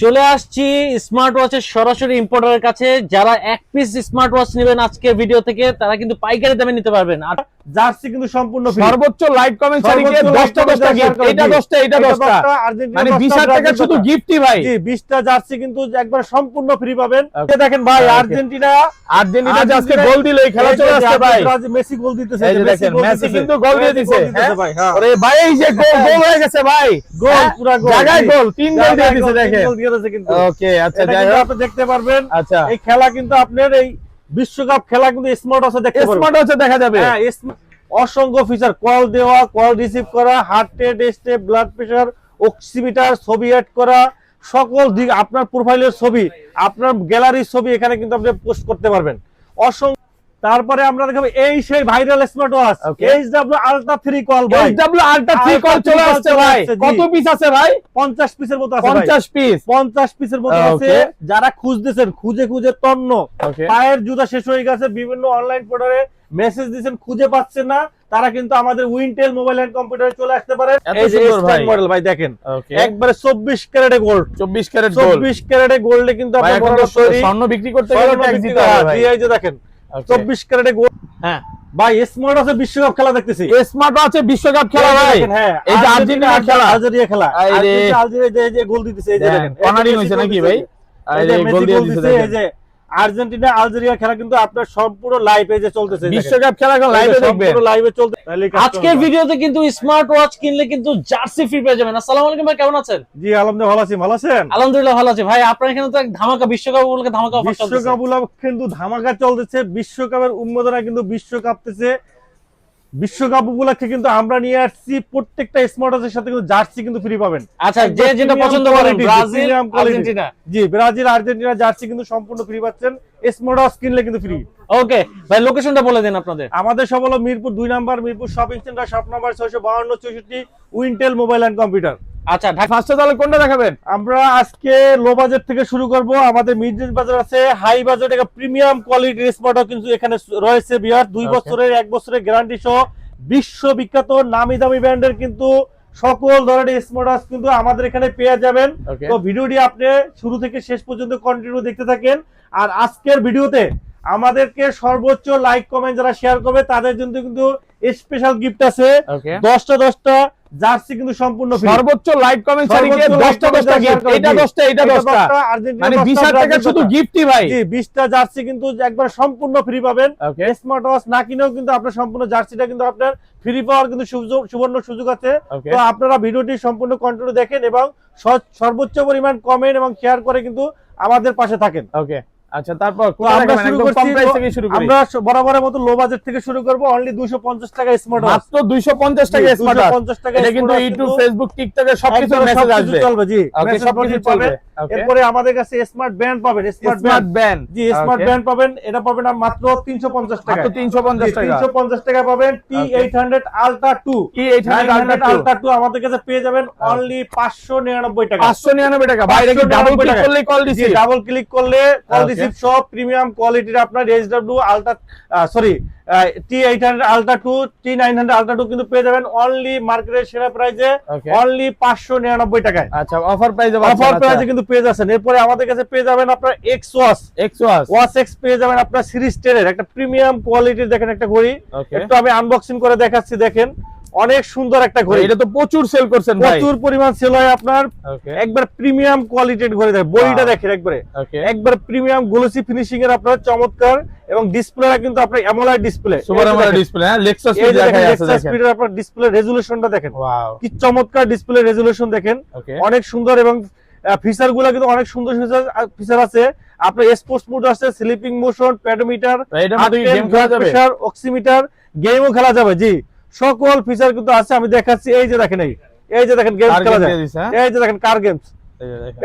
চলে আসছি স্মার্ট ওয়াচের সরাসরি ইম্পোর্টারের কাছে। যারা এক পিস স্মার্ট ওয়াচ নেবেন আজকের ভিডিও থেকে তারা কিন্তু পাইকারি দামে নিতে পারবেন। আর জার্সি কিন্তু সম্পূর্ণ ফ্রি। সর্বোচ্চ লাইক কমেন্ট ছাড়িয়ে 10টা গিফট, এটা 10টা এটা 10টা, মানে 20,000 টাকা শুধু গিফটই ভাই। জি 20টা জার্সি কিন্তু একবার সম্পূর্ণ ফ্রি পাবেন। দেখেন ভাই আর্জেন্টিনা যে আজকে গোল দিল, এই খেলা চলে আসছে ভাই। মেসি গোল দিতেছে, এই যে দেখেন মেসি কিন্তু গোল দিয়ে দিয়েছে ভাই। আরে ভাই এই যে গোল হয়ে গেছে ভাই, গোল পুরো গোল, জায়গায় গোল, 3 গোল দিয়ে দিয়েছে দেখেন। গোল দিয়ে দিয়েছে কিন্তু। ওকে আচ্ছা এটা যাই কিন্তু হোক, আপনি দেখতে পারবেন। আচ্ছা এই খেলা কিন্তু আপনার এই বিশ্বকাপ খেলা কিন্তু স্মার্ট ওয়াচে দেখতে পারবেন। স্মার্ট ওয়াচে দেখা যাবে। হ্যাঁ অসংখ্য ফিচার, কল দেওয়া, কল রিসিভ করা, heart rate, step, blood pressure, oximeter, ছবি অ্যাড করা, সকল দিক, আপনার প্রোফাইলের ছবি, আপনার গ্যালারির ছবি এখানে কিন্তু আপনি পোস্ট করতে পারবেন। অসংখ্য। তারপরে আমরা দেখাবো এই সেই viral smart watch HW Ultra 3 call ভাই। HW Ultra 3 কল চলে আসছে ভাই। কত পিস আছে ভাই? 50 পিসের মতো আছে ভাই। 50 পিস, 50 পিসের মতো আছে। যারা খুঁজতেছেন, খুঁজে খুঁজে তন্ন, পায়ের জুতা শেষ হয়ে গেছে, বিভিন্ন অনলাইন পোর্টালে মেসেজ দিবেন, খুঁজে পাচ্ছেন না, তারা কিন্তু আমাদের উইন্টেল মোবাইল এন্ড কম্পিউটারে চলে আসতে পারে। এই যে স্টাইল মডেল ভাই দেখেন, একবারে 24 ক্যারেটে গোল্ড, 24 ক্যারেট গোল্ড, 24 ক্যারেটে গোল্ডে কিন্তু আপনি স্বর্ণ বিক্রি করতে গেলে ট্যাক্স দিতে হবে ভাই। এই যে দেখেন 24 ক্যারেটে গোল্ড। হ্যাঁ ভাই স্মার্ট আছে বিশ্বকাপ খেলা দেখতেছি। স্মার্ট আছে বিশ্বকাপ খেলা ভাই। হ্যাঁ এই যে আর্জেন্টিনা খেলা, আলজেরিয়া খেলা, আলজেরিয়া যে গোল দিতেছে, এই যে দেখেন কর্নারিং হইছে নাকি ভাই? এই যে গোল দিয়ে দিতেছে। এই যে আর্জেন্টিনা আলজেরিয়া খেলা কিন্তু আপনার সম্পূর্ণ লাইভ এই যে চলতেছে, বিশ্বকাপ খেলা এখন লাইভে দেখবেন, সম্পূর্ণ লাইভে চলতে। আজকের ভিডিওতে কিন্তু স্মার্ট ওয়াচ কিনলে কিন্তু জার্সি ফ্রি পেয়ে যাবেন। আসসালামু আলাইকুম ভাই, কেমন আছেন? জি আলহামদুলিল্লাহ ভালো আছি, ভালো আছেন? আলহামদুলিল্লাহ ভালো আছি ভাই। আপনার এখানে তো এক ধামাকা বিশ্বকাপ উপলক্ষে ধামাকা অফার চলতেছে। বিশ্বকাপ কিন্তু ধামাকা চলতেছে, বিশ্বকাপের উন্মোদনা কিন্তু বিশ্ব কাঁপতেছে। বিশ্বকাপ উপলক্ষে কিন্তু আমরা নিয়ে আসছি প্রত্যেকটা স্মার্ট ওয়াচের সাথে কিন্তু জার্সি কিন্তু ফ্রি পাবেন। আচ্ছা, যে যেটা পছন্দ করেন, ব্রাজিল আর্জেন্টিনা। জি ব্রাজিল আর্জেন্টিনা জার্সি কিন্তু সম্পূর্ণ ফ্রি পাচ্ছেন, স্মার্ট ওয়াচ কিনলে কিন্তু ফ্রি। ওকে ভাই, লোকেশনটা বলে দেন আপনাদের। আমাদের সব হলো Mirpur 2 number, Mirpur shopping centre, shop number 652 64, Wintel mobile and computer. আচ্ছা ফার্স্টে তাহলে কোনটা দেখাবেন? আমরা আজকে লো বাজেট থেকে শুরু করব। আমাদের মিড রেঞ্জ বাজার আছে, হাই বাজেট, একটা প্রিমিয়াম কোয়ালিটির স্মার্ট ওয়াচ কিন্তু এখানে রয়েছে বিয়ার। 2 বছরের 1 বছরের গ্যারান্টি সহ বিশ্ববিখ্যাত নামি দামি ব্র্যান্ডের কিন্তু সকল ধরনের স্মার্ট ওয়াচ কিন্তু আমাদের এখানে পেয়ে যাবেন। তো ভিডিওটি আপনি শুরু থেকে শেষ পর্যন্ত কন্টিনিউ দেখতে থাকেন। আর আজকের ভিডিওতে আমাদেরকে সর্বোচ্চ লাইক কমেন্ট যারা শেয়ার করবে তাদের জন্য কিন্তু স্পেশাল গিফট আছে। 10টা জার্সি কিন্তু সম্পূর্ণ ফ্রি। সর্বোচ্চ লাইক কমেন্ট ছাড়িয়ে 10টা গিফট, এটা 10টা এটা 10টা, মানে 20,000 টাকা শুধু গিফটই ভাই। জি 20টা জার্সি কিন্তু একবার সম্পূর্ণ ফ্রি পাবেন। স্মার্ট ওয়াচ না কিনেও কিন্তু আপনার সম্পূর্ণ জার্সিটা কিন্তু আপনার ফ্রি পাওয়ার কিন্তু সুবর্ণ সুযোগ আছে। তো আপনারা ভিডিওটি সম্পূর্ণ কন্টিনিউ দেখেন এবং সর্বোচ্চ পরিমাণ কমেন্ট এবং শেয়ার করে কিন্তু আমাদের পাশে থাকেন। ওকে আচ্ছা, তারপর আমরা শুরু করছি, আমরা বরাবরের মতো লো বাজেট থেকে শুরু করব। অনলি 250 টাকা স্মার্ট ওয়াচ, মাত্র 250 টাকা স্মার্ট ওয়াচ। 250 টাকা এটা কিন্তু ইউটিউব, ফেসবুক, টিকটকে সবকিছু মেসেজ আসবে, চলবে। জি ওকে সবকিছু চলবে। এরপরে আমাদের কাছে স্মার্ট ব্যান্ড পাবেন, স্মার্ট ব্যান্ড। জি স্মার্ট ব্যান্ড পাবেন, এটা পাবেন মাত্র 350 টাকা, মাত্র 350 টাকা। 350 টাকা পাবেন। T800 Ultra 2, T800 Ultra 2 আমাদের কাছে পেয়ে যাবেন অনলি 599 টাকা। 599 টাকা ভাই। এটা ডাবল ক্লিক করলেই কল রিসিভ, ডাবল ক্লিক করলে কল রিসিভ সব প্রিমিয়াম কোয়ালিটির আপনার HW Ultra T800 Ultra 2, T900 Ultra 2 কিন্তু পেয়ে যাবেন অনলি মার্কেটের সেরা প্রাইসে অনলি 599 টাকায়। আচ্ছা অফার প্রাইসে কিন্তু পেয়ে যাচ্ছেন। এরপরে আমাদের কাছে পেয়ে যাবেন আপনার X X পেয়ে যাবেন আপনার সিরিজ 10 এর একটা প্রিমিয়াম কোয়ালিটির দেখেন একটা ঘড়ি। একটু আমি আনবক্সিং করে দেখাচ্ছি, দেখেন অনেক সুন্দর একটা ঘড়ি। এটা তো প্রচুর সেল করছেন ভাই, প্রচুর পরিমাণ সেল হয় আপনার। একবার প্রিমিয়াম কোয়ালিটির ঘড়ি দেখেন, বডিটা দেখেন একবার প্রিমিয়াম গ্লোসি ফিনিশিং এর আপনার চমৎকার, এবং ডিসপ্লেটা কিন্তু আপনার AMOLED display, super AMOLED display. হ্যাঁ লেক্সাস স্পিড দেখাই আছে, লেক্সাস স্পিডের আপনার ডিসপ্লে রেজোলিউশনটা দেখেন, ওয়াও কি চমৎকার ডিসপ্লে রেজোলিউশন দেখেন, অনেক সুন্দর। এবং ফিচার গুলো কিন্তু অনেক সুন্দর ফিচার আছে। আপনার স্পোর্টস মোড আছে, স্লিপিং মোশন, পেডোমিটার, গেম খেলা যাবে, অক্সিমিটার, গেমও খেলা যাবে। জি সকল ফিচার কিন্তু আছে, আমি দেখাচ্ছি। এই যে দেখেন, এই যে দেখেন গেমস খেলা যায়, এই যে দেখেন কার গেমস,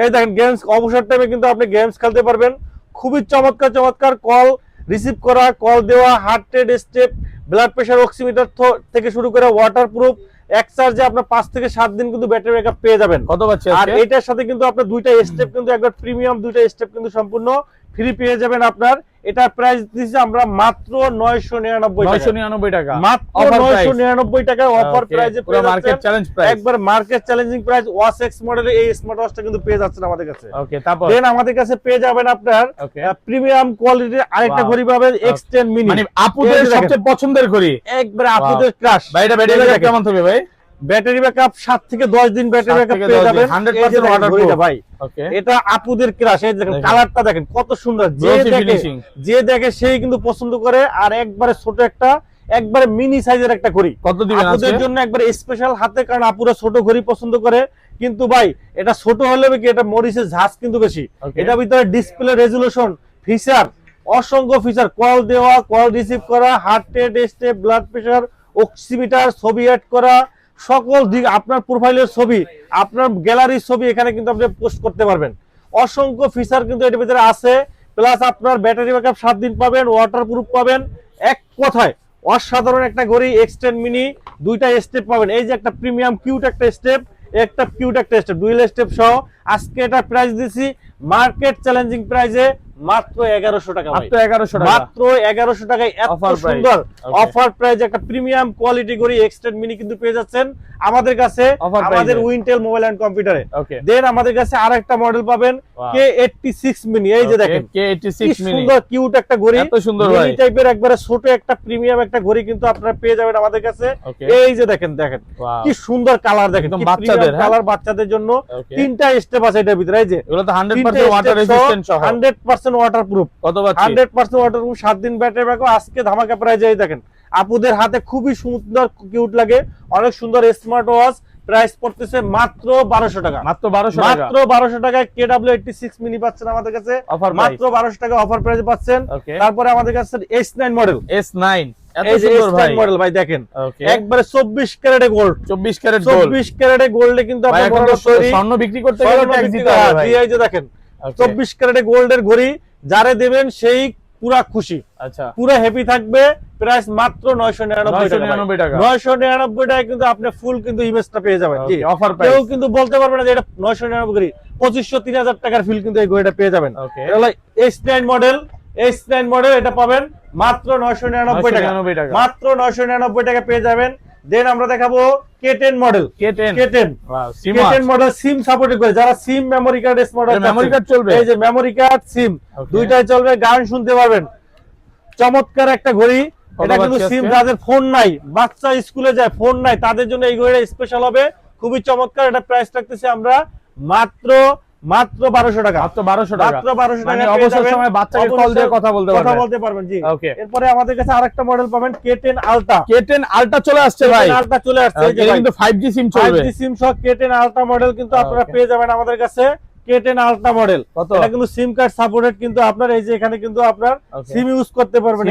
এই দেখেন গেমস। অবসর টাইমে কিন্তু আপনি গেমস খেলতে পারবেন। খুবই চমৎকার কল রিসিভ করা, কল দেওয়া, heart rate, step, blood pressure, oximeter থেকে শুরু করে ওয়াটার প্রুফ, এক চার্জে আপনার 5 থেকে 7 দিন কিন্তু ব্যাটারি ব্যাকআপ পেয়ে যাবেন। কত পাচ্ছেন? আর এটার সাথে কিন্তু আপনার দুইটা স্টেপ কিন্তু একবার প্রিমিয়াম দুইটা স্টেপ কিন্তু সম্পূর্ণ ফ্রি পেয়ে যাবেন আপনার এটার প্রাইস দিচ্ছি আমরা মাত্র 999 টাকা। মাত্র 999 টাকায় অফার প্রাইসে পুরো মার্কেট চ্যালেঞ্জ প্রাইস, একবার market challenging price. Watch x মডেলের এই স্মার্ট ওয়াচটা কিন্তু পেয়ে যাচ্ছেন আমাদের কাছে। ওকে, তারপর দেন আমাদের কাছে পেয়ে যাবেন আপনার প্রিমিয়াম কোয়ালিটির আরেকটা ঘড়ি পাবেন X10 মিনি, মানে আপুদের সবচেয়ে পছন্দের ঘড়ি, একবার আপুদের ক্রাশ। ভাই এটা ব্যাটারি ব্যাকআপ কেমন থাকবে ভাই? ব্যাটারি ব্যাকআপ 7 থেকে 10 দিন ব্যাটারি ব্যাকআপ পেয়ে যাবেন 100% ওয়াটারপ্রুফ ভাই। ওকে, এটা আপুদের ক্রাশ। এই দেখেন কালারটা দেখেন কত সুন্দর, যে দেখে সেই কিন্তু পছন্দ করে। আর একবারে ছোট একটা, একবারে মিনি সাইজের একটা ঘড়ি কত দিবেন আজকে? আপুদের জন্য একবারে স্পেশাল হাতে, কারণ আপুরা ছোট ঘড়ি পছন্দ করে। কিন্তু ভাই এটা ছোট হলে কি, এটা মরিচের ঝাঁজ কিন্তু বেশি। এটা ভিতরে ডিসপ্লে রেজোলিউশন ফিচার, অসংখ্য ফিচার, কল দেওয়া, কল রিসিভ করা, heart rate, step, blood pressure, oximeter, ছবি অ্যাড করা, সকল দিক, আপনার প্রোফাইলের ছবি, আপনার গ্যালারির ছবি এখানে কিন্তু আপনি পোস্ট করতে পারবেন। অসংখ্য ফিচার কিন্তু এর ভিতরে আছে। প্লাস আপনার ব্যাটারি ব্যাকআপ 7 দিন পাবেন, ওয়াটারপ্রুফ পাবেন। এক কথায় অসাধারণ একটা ঘড়ি X10 মিনি। দুইটা স্টেপ পাবেন, এই যে একটা প্রিমিয়াম কিউট একটা স্টেপ, একটা কিউট একটা স্টেপ, ডুয়েল স্টেপ সহ। আজকে এটা প্রাইস দিছি মার্কেট চ্যালেঞ্জিং প্রাইসে মাত্র 1100 টাকা। মাত্র 1100 টাকা, মাত্র 1100 টাকায় এত সুন্দর অফার প্রাইস একটা প্রিমিয়াম কোয়ালিটি ঘড়ি X10 মিনি কিন্তু পেয়ে যাচ্ছেন আমাদের কাছে, আমাদের উইন্টেল মোবাইল এন্ড কম্পিউটারে। দেন আমাদের কাছে আরেকটা মডেল পাবেন K86 মিনি। এই যে দেখেন K86 মিনি, সুন্দর কিউট একটা ঘড়ি, এত সুন্দর ভাই, এই টাইপের একবারে ছোট একটা প্রিমিয়াম একটা ঘড়ি কিন্তু আপনারা পেয়ে যাবেন আমাদের কাছে। এই যে দেখেন কি সুন্দর কালার, দেখেন বাচ্চাদের কালার, বাচ্চাদের জন্য তিনটা স্টেপ আছে এটার ভিতরে। এই যে এগুলো তো 100% ওয়াটার রেজিস্ট্যান্ট সহ, 100% ওয়াটারপ্রুফ। কত পাচ্ছি? 100% ওয়াটারপ্রুফ, 7 দিন ব্যাটারি ব্যাকআপ। আজকে ধামাকা প্রাইজে এই দেখেন আপুদের হাতে খুবই সুন্দর কিউট লাগে, অনেক সুন্দর স্মার্ট ওয়াচ। প্রাইস পড়তেছে মাত্র 1200 টাকা। মাত্র 1200 টাকা, মাত্র 1200 টাকায় KW86 মিনি পাচ্ছেন আমাদের কাছে মাত্র 1200 টাকা অফার প্রাইসে পাচ্ছেন। তারপরে আমাদের কাছে S9 মডেল, S9 এত সুন্দর ভাই মডেল ভাই, দেখেন একবারে 24 ক্যারেটে গোল্ড, 24 ক্যারেট গোল্ড, 24 ক্যারেটে গোল্ডে কিন্তু আপনি স্বর্ণ বিক্রি করতে গেলে ট্যাক্স দিতে হবে ভাই। এই যে দেখেন 24 ক্যারেটে গোল্ডের ঘড়ি, যারে দেবেন সেই পুরা খুশি, আচ্ছা পুরা হ্যাপি থাকবে। প্রাইস মাত্র 999 টাকা। 999 টাকায় কিন্তু আপনি ফুল কিন্তু ইমেজটা পেয়ে যাবেন। জি, অফার প্রাইস, কেউ কিন্তু বলতে পারবে না যে এটা 999 ঘড়ি। 2500-3000 টাকার ফিল কিন্তু এই ঘড়িটা পেয়ে যাবেন। এটা হলো S9 মডেল, S9 মডেল এটা পাবেন মাত্র 999 টাকা। মাত্র 999 টাকা পেয়ে যাবেন। দেন আমরা দেখাবো K10 মডেল, K10 মডেল সিম সাপোর্ট করে, যারা সিম memory card smart memory card চলবে, এই যে মেমোরি কার্ড সিম দুইটাই চলবে, গান শুনতে পারবেন। চমৎকার একটা ঘড়ি। এটা কিন্তু সিম, যাদের ফোন নাই, বাচ্চা স্কুলে যায় ফোন নাই, তাদের জন্য এই ঘড়িটা স্পেশাল হবে, খুবই চমৎকার। এটা প্রাইস রাখতেছি আমরা মাত্র 1200 টাকা। মাত্র 1200 টাকা, মানে অবসর সময় বাচ্চাকে কল দিয়ে কথা বলতে পারবেন। জি, এরপরে আমাদের কাছে আরেকটা মডেল পাবেন K10 আলট্রা। K10 আলট্রা চলে আসছে ভাই, আলট্রা চলে আসছে, এই যে কিন্তু 5G সিম চলবে, 5G সিম সহ K10 আলট্রা মডেল কিন্তু আপনারা পেয়ে যাবেন আমাদের কাছে। K10 আলট্রা মডেল, এটা কিন্তু সিম কার্ড সাপোর্টেড, কিন্তু আপনার এই যে এখানে কিন্তু আপনার সিম ইউজ করতে পারবেন,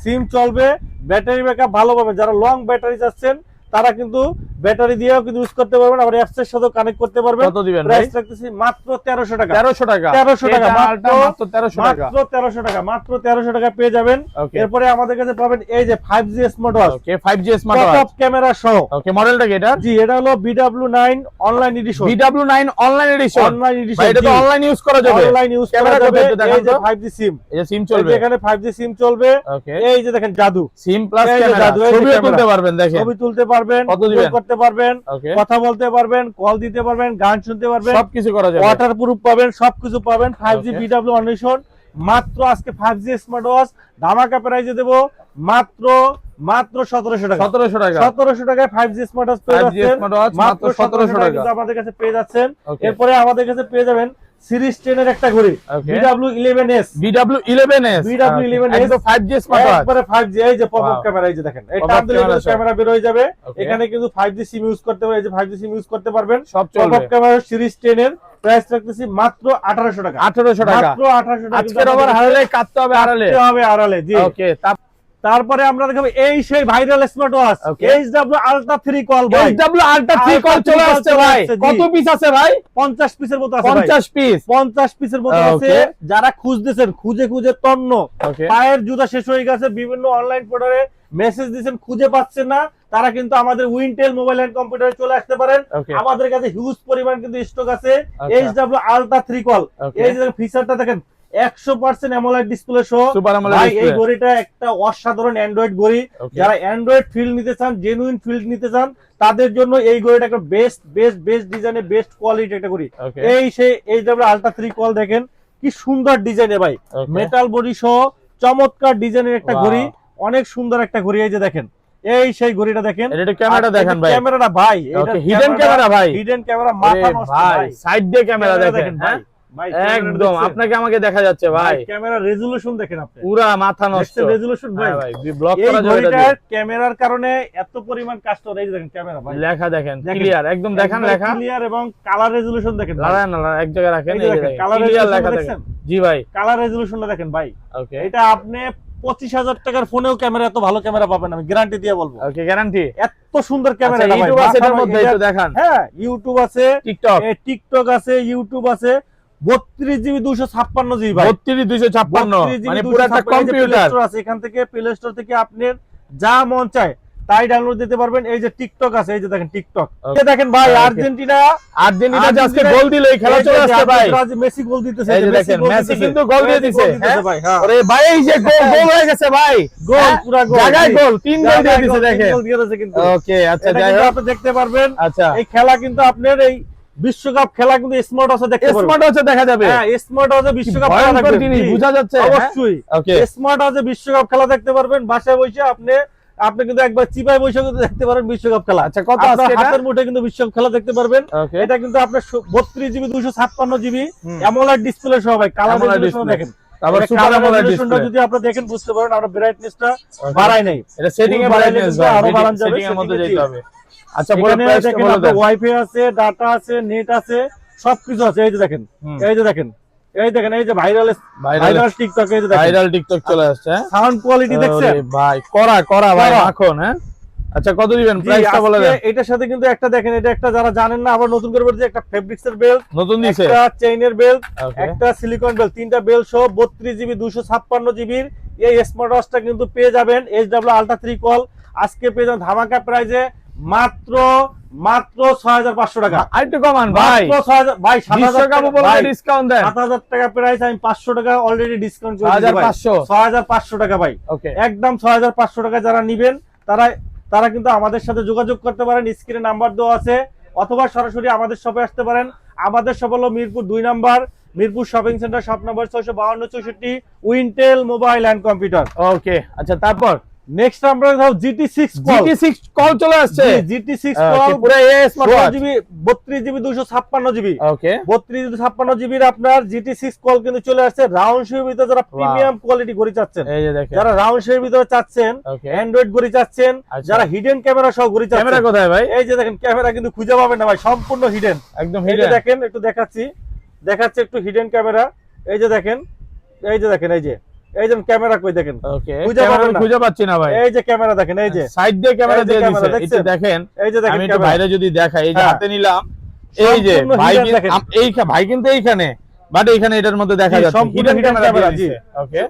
সিম চলবে, ব্যাটারি ব্যাকআপ ভালো পাবেন। যারা লং ব্যাটারি যাচ্ছেন তারা কিন্তু ব্যাটারি দিয়েও কিন্তু ইউজ করতে পারবেন, আবার অ্যাপস এর সাথেও কানেক্ট করতে পারবেন। কত দিবেন? প্রাইস রাখতেছি মাত্র 1300 টাকা। 1300 টাকা, 1300 টাকা, মাত্র 1300 টাকা, মাত্র 1300 টাকা, মাত্র 1300 টাকা পেয়ে যাবেন। এরপরে আমাদের কাছে পাবেন এই যে 5G স্মার্ট ওয়াচ, ওকে 5G smart watch, top camera সহ। ওকে, মডেলটা কি এটা? জি, এটা হলো BW9 online addition, BW9 online addition, online addition. ভাই এটা তো অনলাইন ইউজ করা যাবে, অনলাইন ইউজ করা যাবে। এই যে 5G সিম, এই যে সিম চলবে, এখানে 5G সিম চলবে। ওকে, এই যে দেখেন জাদু সিম প্লাস ক্যামেরা, ছবি তুলতে পারবেন, দেখেন ছবি তুলতে পারবেন, করতে পারবেন, কথা বলতে পারবেন, কল দিতে পারবেন, গান শুনতে পারবেন, সবকিছু করা যাবে, ওয়াটারপ্রুফ পাবেন, সবকিছু পাবেন। 5G BW অনলাইন মাত্র আজকে 5G স্মার্ট ওয়াচ ধামাকা প্রাইজে দেব মাত্র 1700 টাকা। 1700 টাকায় 5G স্মার্ট ওয়াচ পেয়ে যাচ্ছেন, মাত্র 1700 টাকা কিন্তু আমাদের কাছে পেয়ে যাচ্ছেন। এরপরে আমাদের কাছে পেয়ে যাবেন সিরিজ 10 এর একটা ঘড়ি, BW11s, একদম 5G স্মার্ট ওয়াচ, একবারে 5G। এই যে পপআপ ক্যামেরা, এই যে দেখেন এই টান দিলে ক্যামেরা বের হয়ে যাবে। এখানে কিন্তু 5G সিম ইউজ করতে পারবেন, এই যে 5G সিম ইউজ করতে পারবেন। পপআপ ক্যামেরা সিরিজ 10 এর প্রাইস রাখতেছি মাত্র 1800 টাকা। 1800 টাকা, মাত্র 1800 টাকা। আজকের আবার হারালে কাটতে হবে, হারালে। জি, ওকে। তারপরে আমরা দেখাবো এই সেই viral smart watch HW ultra 3 call. ভাই HW আলট্রা 3 কল চলে আসছে ভাই, কত পিস আছে ভাই? 50 পিসের মতো আছে, 50 পিসের মতো আছে। যারা খুঁজতেছেন, খুঁজে তন্ন, পায়ের জুতা শেষ হয়ে গেছে, বিভিন্ন অনলাইন পোর্টালে মেসেজ দিয়েছেন, খুঁজে পাচ্ছেন না, তারা কিন্তু আমাদের উইন্টেল মোবাইল এন্ড কম্পিউটারে চলে আসতে পারেন। আমাদের কাছে হিউজ পরিমাণ কিন্তু স্টক আছে HW আলট্রা 3 কল। এই যে ফিচারটা দেখেন, 100% অ্যামোলেড ডিসপ্লে সহ। সুপার AMOLED ভাই এই ডিসপ্লে। ঘড়িটা একটা অসাধারণ অ্যান্ড্রয়েড ঘড়ি। Okay. যারা অ্যান্ড্রয়েড ফিল নিতে চান, জেনুইন ফিল নিতে চান, তাদের জন্য এই ঘড়িটা একটা বেস্ট ডিজাইনের বেস্ট কোয়ালিটি একটা ঘড়ি। Okay. এই সেই এইচডব্লিউ আলট্রা 3 কল দেখেন কি সুন্দর ডিজাইনে ভাই, Okay. মেটাল বডি সহ চমৎকার ডিজাইনের একটা Wow. ঘড়ি, অনেক সুন্দর একটা ঘড়ি। এই যে দেখেন, এই সেই ঘড়িটা দেখেন, এটা ক্যামেরা দেখেন ভাই, ক্যামেরাটা ভাই, Okay, hidden camera ভাই। হিডেন ক্যামেরা মাথা আরে নষ্ট ভাই ভাই। সাইড দিয়ে ক্যামেরা ক্যামেরা দেখেন, ভাই, হ্যাঁ ভাই একদম আপনাকে আমাকে দেখা যাচ্ছে ভাই, ক্যামেরা রেজোলিউশন দেখেন আপনি, পুরা মাথা নষ্ট রেজোলিউশন ভাই। হ্যাঁ ভাই ব্লক এই করা যাবে এটা ঘড়িটার ক্যামেরার কারণে এত পরিমাণ কাস্টমার, এই যে দেখেন ক্যামেরা ভাই, দিয়ে। লেখা দেখেন দেখেন। ক্লিয়ার একদম দেখেন লেখা, ক্লিয়ার এবং কালার রেজোলিউশন দেখেন ভাই। লাগান না এক জায়গায় রাখেন, এই এই যে যে দেখেন, দেখেন কালার ক্লিয়ার রেজোলিউশন লেখা দেখছেন? দেখেন। জি ভাই কালার রেজোলিউশনটা দেখেন ভাই। ওকে এটা আপনি 25,000 টাকার ফোনেও ক্যামেরা এত ভালো ক্যামেরা পাবেন, আমি গ্যারান্টি দিয়ে বলবো। ওকে গ্যারান্টি। এত সুন্দর ক্যামেরা ভাই। ইউটিউব আছে এর মধ্যে একটু দেখান, হ্যাঁ ইউটিউব আছে, টিকটক টিকটক আছে, ইউটিউব আছে, 32 জিবি 256 জিবি ভাই, 32 256 32 মানে GB পুরো একটা 256 এই যে Play কম্পিউটার। Store আছে, এখান থেকে প্লে স্টোর থেকে আপনি যা মন চায় তাই ডাউনলোড দিতে পারবেন। এই যে টিকটক আছে, এই যে দেখেন টিকটক, Okay. এই দেখেন ভাই Okay. আর্জেন্টিনা আর্জেন্টিনা যে আজকে গোল দিল, এই খেলা চলে আসছে ভাই। মেসি গোল দিতেছে, এই যে দেখেন মেসি কিন্তু গোল দিয়ে দিছে, হ্যাঁ ভাই। হ্যাঁ আরে ভাই এই যে গোল হয়ে গেছে ভাই, গোল হ্যাঁ? পুরো গোল, জায়গায় জি। গোল, 3 গোল দিয়ে দিছে জায়গায় দেখেন। গোল দিয়ে দিছে কিন্তু। ওকে আচ্ছা এটা যাই কিন্তু হোক, আপনি দেখতে পারবেন। আচ্ছা এই খেলা কিন্তু আপনার এই বিশ্বকাপ খেলা কিন্তু স্মার্ট ওয়াচে দেখতে পারবেন। স্মার্ট ওয়াচে দেখা যাবে, হ্যাঁ স্মার্ট ওয়াচে বিশ্বকাপ খেলা ভয়ঙ্কর দেখবেন, জিনিস জি। বোঝা যাচ্ছে, অবশ্যই ওকে স্মার্ট ওয়াচে বিশ্বকাপ খেলা দেখতে পারবেন। বাসায় বসে আপনি কিন্তু একবার চিপায় বসে কিন্তু দেখতে পারবেন বিশ্বকাপ খেলা। আচ্ছা কত আপনার আজকে এটা? হাতের মুঠে কিন্তু বিশ্বকাপ খেলা দেখতে পারবেন। ওকে এটা কিন্তু আপনার 32 জিবি 256 জিবি অ্যামোলেড ডিসপ্লে সহ ভাই, কালার AMOLED রেজোলিউশন display। দেখেন। তারপর এটা সুপার colour AMOLED resolution টা ডিসপ্লে, যদি আপনি দেখেন বুঝতে পারেন, আমরা ব্রাইটনেসটা বাড়াই নাই। এটা সেটিং এ বাড়াইলে ব্রাইটনেস কিন্তু আরো বাড়ানো যাবে, সেটিং এর মধ্যে setting এ যেতে জি। হবে। আচ্ছা বলে এখানে প্রাইসটা দেখেন বলে আপনার দেন। ওয়াইফাই আছে, ডাটা আছে, নেট আছে, সবকিছু আছে। এই যে দেখেন, হুম। এই যে দেখেন, এই দেখেন, এই যে ভাইরাল টিকটক, এই যে দেখেন ভাইরাল টিকটক চলে আসছে, হ্যাঁ সাউন্ড কোয়ালিটি দেখছেন ওরে ভাই করা ভাই কড়া। এখন, হ্যাঁ আচ্ছা কত দিবেন জি, প্রাইসটা বলে আজকে দেন। এটার সাথে কিন্তু একটা দেখেন, এটা একটা যারা জানেন না আবার নতুন করে বলছে, একটা ফেব্রিক্স এর বেল্ট, নতুন দিছে, একটা চেইনের বেল্ট, ওকে একটা সিলিকন বেল্ট, তিনটা বেল্ট সহ 32 জিবি 256 জিবির এই স্মার্ট ওয়াচটা কিন্তু পেয়ে যাবেন এইচডব্লিউ আলট্রা 3 কল। আজকে পেয়ে যাবেন ধামাকা প্রাইজে মাত্র 6500 টাকা। আরেকটু কমান ভাই, মাত্র 6000 ভাই, 7000 বিশ্বকাপ টাকা উপলক্ষে ভাই, ডিসকাউন্ট দেন 7000 টাকা প্রাইস, আমি 500 টাকা অলরেডি ডিসকাউন্ট করে দিয়েছি ভাই। 6500 6500 টাকা ভাই, ওকে একদম 6500 টাকা। যারা নিবেন তারা কিন্তু আমাদের সাথে যোগাযোগ করতে পারেন, স্ক্রিনে নাম্বার দেওয়া আছে, অথবা সরাসরি আমাদের শপে আসতে পারেন। আমাদের শপ হলো Mirpur 2 number, Mirpur shopping centre, shop number 652 64, Wintel mobile and computer. Okay আচ্ছা তারপর নেক্সট আমরা দেখো GT6 কল, GT6 কল চলে আসছে, GT6 কল পুরো a smart watch, 16 GB 32 GB 256 GB, ওকে 32 256 জিবির আপনার GT6 কল কিন্তু চলে আসছে। রাউন্ড শেপের ভিতরে যারা প্রিমিয়াম কোয়ালিটি ঘড়ি চাচ্ছেন, এই যে দেখেন, যারা রাউন্ড শেপের ভিতরে চাচ্ছেন, ওকে অ্যান্ড্রয়েড ঘড়ি চাচ্ছেন, আচ্ছা। যারা হিডেন ক্যামেরা সহ ঘড়ি ক্যামেরা চাচ্ছেন, কোথায় ভাই, এই যে দেখেন ক্যামেরা কিন্তু খুঁজে পাবেন না ভাই, সম্পূর্ণ হিডেন। একদম এই যে হিডেন, দেখেন, একটু দেখাচ্ছি একটু হিডেন ক্যামেরা। এই যে দেখেন, এই যে দেখেন, এই যে ক্যামেরা কই দেখেন, ওকে খুঁজে ক্যামেরা পাবেন না। খুঁজে পাচ্ছি না ভাই, এই যে ক্যামেরা দেখেন, এই যে সাইড দিয়ে ক্যামেরা এই যে দিয়ে ক্যামেরা দিয়েছে, দেখছেন? একটু দেখেন, এই যে দেখেন আমি একটু ক্যামেরা। বাইরে যদি দেখাই, এই যে হ্যাঁ। হাতে নিলাম, এই যে সম্পূর্ণ ভাই hidden দেখেন। ভাই কিন্তু এইখানে, বাট এইখানে এটার মধ্যে দেখা জি, যাচ্ছে সম্পূর্ণ হিডেন hidden ক্যামেরা camera, জি। ওকে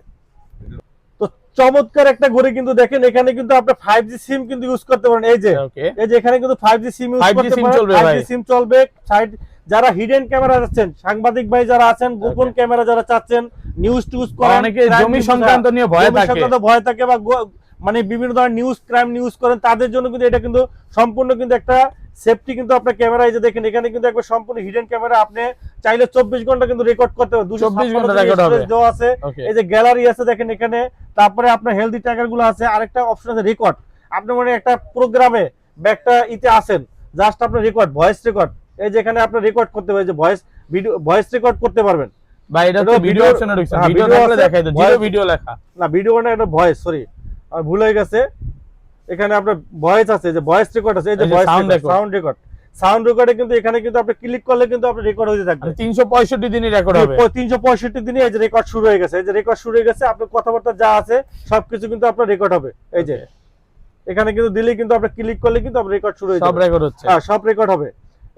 তো চমৎকার একটা ঘড়ি কিন্তু দেখেন, এখানে কিন্তু আপনি 5G সিম কিন্তু ইউজ করতে পারেন। এই যে ওকে এখানে কিন্তু 5G সিম ইউজ 5G করতে সিম পারেন, চলবে 5G ভাই। সিম চলবে। যারা হিডেন ক্যামেরা চাচ্ছেন, সাংবাদিক ভাই যারা আছেন, গোপন ক্যামেরা যারা চাচ্ছেন, নিউজ টিউজ করেন, অনেকে crime জমি news সংক্রান্ত নিয়ে ভয় জমি থাকে, সংক্রান্ত ভয় থাকে বা মানে বিভিন্ন ধরনের নিউজ ক্রাইম নিউজ করেন, তাদের জন্য কিন্তু এটা কিন্তু সম্পূর্ণ কিন্তু একটা সেফটি কিন্তু আপনার ক্যামেরা। এই যে দেখেন, এখানে কিন্তু একবার সম্পূর্ণ হিডেন ক্যামেরা, আপনি চাইলে 24 ঘন্টা কিন্তু রেকর্ড করতে পারেন, 24 ঘন্টা record হবে। দেওয়া আছে। ওকে এই যে গ্যালারি আছে দেখেন এখানে, তারপরে আপনার হেলদি ট্র্যাকার গুলো আছে, আরেকটা অপশন আছে রেকর্ড। আপনি মানে একটা প্রোগ্রামে বা একটা ইতে আসেন, জাস্ট আপনার রেকর্ড, ভয়েস রেকর্ড, এই যে এখানে আপনি রেকর্ড করতে পারেন, যে ভয়েস রেকর্ড করতে পারবেন। ভাই এটা তো এটা ভিডিও video- অপশনে ঢুকছে, হ্যাঁ, ভিডিও video থাকলে আছে, দেখাই তো, জিরো voice- ভিডিও লেখা, না ভিডিও না, এটা ভয়েস, সরি আমার ভুল হয়ে গেছে। এখানে আপনার ভয়েস আছে, যে ভয়েস রেকর্ড আছে, এই যে এই যে ভয়েস sound record। সাউন্ড রেকর্ডে কিন্তু এখানে কিন্তু আপনি ক্লিক করলে কিন্তু আপনি রেকর্ড হতে থাকবে। 365 দিনই রেকর্ড হবে, 365 দিনে এই যে রেকর্ড শুরু হয়ে গেছে, এই যে রেকর্ড শুরু হয়ে গেছে, আপনার কথাবার্তা যা আছে সবকিছু কিন্তু আপনার রেকর্ড হবে। এই যে এখানে কিন্তু দিলে কিন্তু আপনি ক্লিক করলে কিন্তু আপনার রেকর্ড শুরু হয়ে সব যাবে, রেকর্ড হচ্ছে, হ্যাঁ সব রেকর্ড হবে।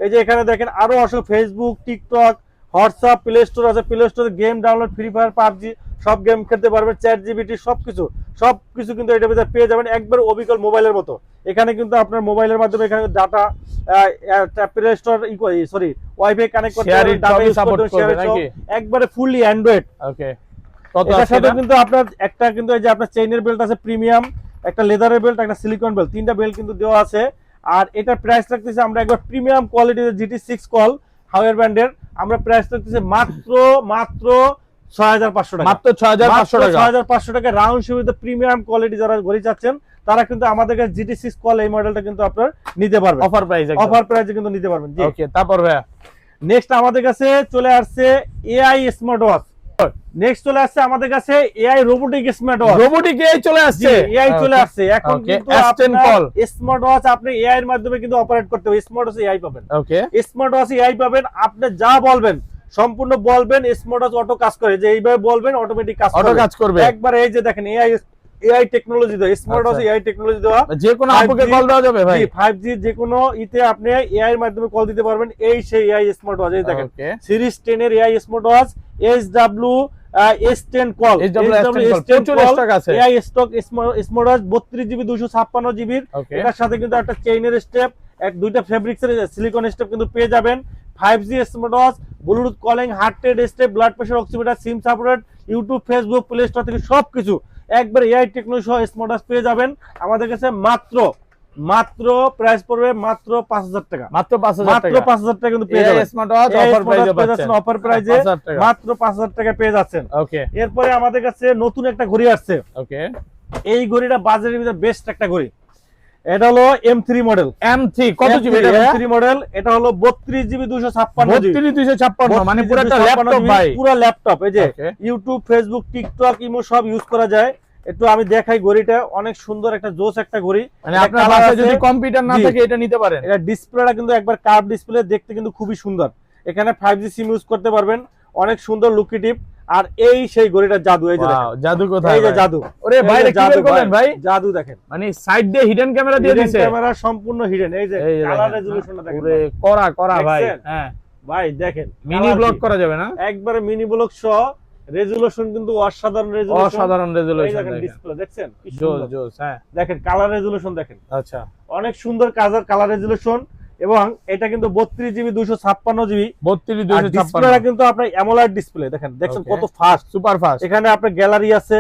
এই যে এখানে দেখেন আরো অসংখ্য Facebook, TikTok, WhatsApp, play store আছে, প্লে স্টোরে game download, free fire, PUBG সব গেম খেলতে পারবেন, চ্যাট জিপিটি সবকিছু কিন্তু এটার ভিতরে পেয়ে যাবেন, একবার অবিকল মোবাইলের মতো। এখানে কিন্তু আপনার মোবাইলের মাধ্যমে এখানে data play store sorry wifi connect করতে পারবেন, ডাটা ইউজ করতে পারবেন, একবারে ফুললি অ্যান্ড্রয়েড। ওকে, কত এটার আছে সাথে এটা? কিন্তু আপনার একটা কিন্তু এই যে আপনার চেইনের বেল্ট আছে প্রিমিয়াম, একটা লেদারের বেল্ট, একটা সিলিকন বেল্ট, তিনটা বেল্ট কিন্তু দেওয়া আছে। আর এটা প্রাইস রাখতেছি আমরা একবার প্রিমিয়াম কোয়ালিটির GT6 কল হাওয়ার ব্যান্ডের আমরা প্রাইস রাখতেছি মাত্র 6500 টাকা, মাত্র 6500 টাকা। 6500 টাকা রাউন্ড শিপে প্রিমিয়াম কোয়ালিটি যারা ঘড়ি চাচ্ছেন তারা কিন্তু আমাদের কাছে GT6 কল এই মডেলটা কিন্তু আপনারা নিতে পারবেন অফার প্রাইস, অফার প্রাইসে কিন্তু নিতে পারবেন। জি ওকে, তারপর ভাইয়া নেক্সট আমাদের কাছে চলে আসছে AI স্মার্ট ওয়াচ। নেক্সট চলে আসছে আমাদের কাছে AI robotic smart watch. Robotic AI চলে আসছে, AI চলে আসছে এখন কিন্তু S10 কল স্মার্ট ওয়াচ আপনি AI এর মাধ্যমে কিন্তু অপারেট করতে হবে। স্মার্ট ওয়াচ AI পাবেন, ওকে, স্মার্ট ওয়াচ AI পাবেন। আপনি যা বলবেন সম্পূর্ণ বলবেন, স্মার্ট ওয়াচ অটো কাজ করে, যে এইভাবে বলবেন অটোমেটিক কাজ করবে একবার। এই যে দেখেন AI টেকনোলজি দেওয়া, স্মার্ট ওয়াচ AI টেকনোলজি দেওয়া, যে কোনো আপুকে কল দেওয়া যাবে ভাই? 5G যে কোনো ইতে আপনি AI এর মাধ্যমে কল দিতে পারবেন। এই সেই AI স্মার্ট ওয়াচ। এই দেখেন সিরিজ 10 এর AI smart watch SW S10 call, AI stock smart watch 32GB 256GB। এটার সাথে কিন্তু একটা চেইনের স্টেপ, দুইটা ফেব্রিক্সের সিলিকন স্টেপ কিন্তু পেয়ে যাবেন। 5G smart watch, Bluetooth calling, heart rate step, blood pressure oximeter, সিম support, YouTube, Facebook, play store থেকে সবকিছু একবার AI টেকনোলজি সহ স্মার্ট ওয়াচ পেয়ে যাবেন আমাদের কাছে। মাত্র প্রাইস পড়বে মাত্র 5000 টাকা, মাত্র 5000 টাকা কিন্তু পেয়ে যাবেন স্মার্ট ওয়াচ অফার প্রাইসে পাচ্ছেন, অফার প্রাইসে মাত্র 5000 টাকা পেয়ে যাচ্ছেন। ওকে, এরপরে আমাদের কাছে নতুন একটা ঘড়ি আসছে। ওকে, এই ঘড়িটা বাজারের ভিতরে বেস্ট একটা ঘড়ি। এটা হলো M3 মডেল। M3 কত জিবি এটা? M3 মডেল, এটা হলো 32GB 256GB। 3256 মানে পুরো একটা ল্যাপটপ ভাই, পুরো ল্যাপটপ। এই যে ইউটিউব, ফেসবুক, টিকটক, ইমো সব ইউজ করা যায়। একটু আমি দেখাই ঘড়িটা, অনেক সুন্দর একটা জোস একটা ঘড়ি। মানে আপনার বাসায় যদি কম্পিউটার না থাকে এটা নিতে পারেন। এটা ডিসপ্লেটা কিন্তু একবার কার্ভ ডিসপ্লে, দেখতে কিন্তু খুবই সুন্দর। এখানে 5G সিম ইউজ করতে পারবেন, অনেক সুন্দর লুকেটিভ। আর এই সেই ঘড়িটার জাদু, এই যে দেখেন জাদু কোথায়? এই যে জাদু, ওরে ভাই কি বের করলেন ভাই? জাদু দেখেন, মানে সাইড দিয়ে হিডেন ক্যামেরা দিয়ে দিয়েছে, ক্যামেরা সম্পূর্ণ হিডেন। এই যে কালার রেজোলিউশনটা দেখেন, ওরে করা ভাই। হ্যাঁ ভাই দেখেন, মিনি ব্লগ করা যাবে না? একবারে মিনি ব্লগ সহ রেজোলিউশন কিন্তু অসাধারণ রেজোলিউশন। এই দেখেন ডিসপ্লে দেখছেন কি সুন্দর, জোস। হ্যাঁ দেখেন কালার রেজোলিউশন দেখেন, আচ্ছা অনেক সুন্দর কালার রেজোলিউশন। এবং এটা কিন্তু 32GB 256GB। 3256 ডিসপ্লেটা কিন্তু আপনার অ্যামোলেড ডিসপ্লে, দেখেন কত ফাস্ট, সুপার ফাস্ট। এখানে আপনার গ্যালারি আছে,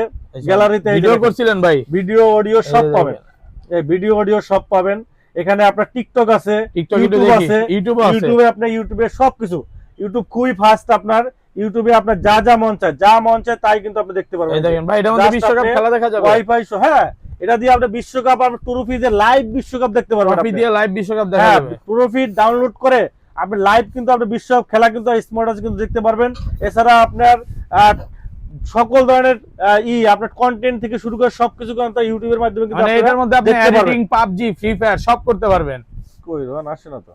গ্যালারিতে ভিডিও করছিলেন ভাই, ভিডিও অডিও সব পাবেন। এই ভিডিও অডিও সব পাবেন। এখানে আপনার টিকটক আছে, ইউটিউব আছে, ইউটিউবে আপনার ইউটিউবে সবকিছু, ইউটিউব খুবই ফাস্ট। আপনার ইউটিউবে আপনার যা মন চায় তাই কিন্তু আপনি দেখতে পারবেন। এই দেখেন ভাই, এটার মধ্যে বিশ্বকাপ খেলা দেখা যাবে, ওয়াইফাই সহ। হ্যাঁ, এটা দিয়ে আপনি বিশ্বকাপ আর ট্রফি দিয়ে লাইভ বিশ্বকাপ দেখতে পারবেন। ট্রফি দিয়ে লাইভ বিশ্বকাপ দেখা যাবে, ট্রফি ডাউনলোড করে আপনি লাইভ কিন্তু আপনি বিশ্বকাপ খেলা কিন্তু স্মার্ট ওয়াচ কিন্তু দেখতে পারবেন। এছাড়া আপনার সকল ধরনের আপনার কন্টেন্ট থেকে শুরু করে সবকিছু কিন্তু ইউটিউবের মাধ্যমে কিন্তু মানে এটার মধ্যে আপনি এডিটিং, পাবজি, ফ্রি ফায়ার সব করতে পারবেন। কই রন আসে না তো।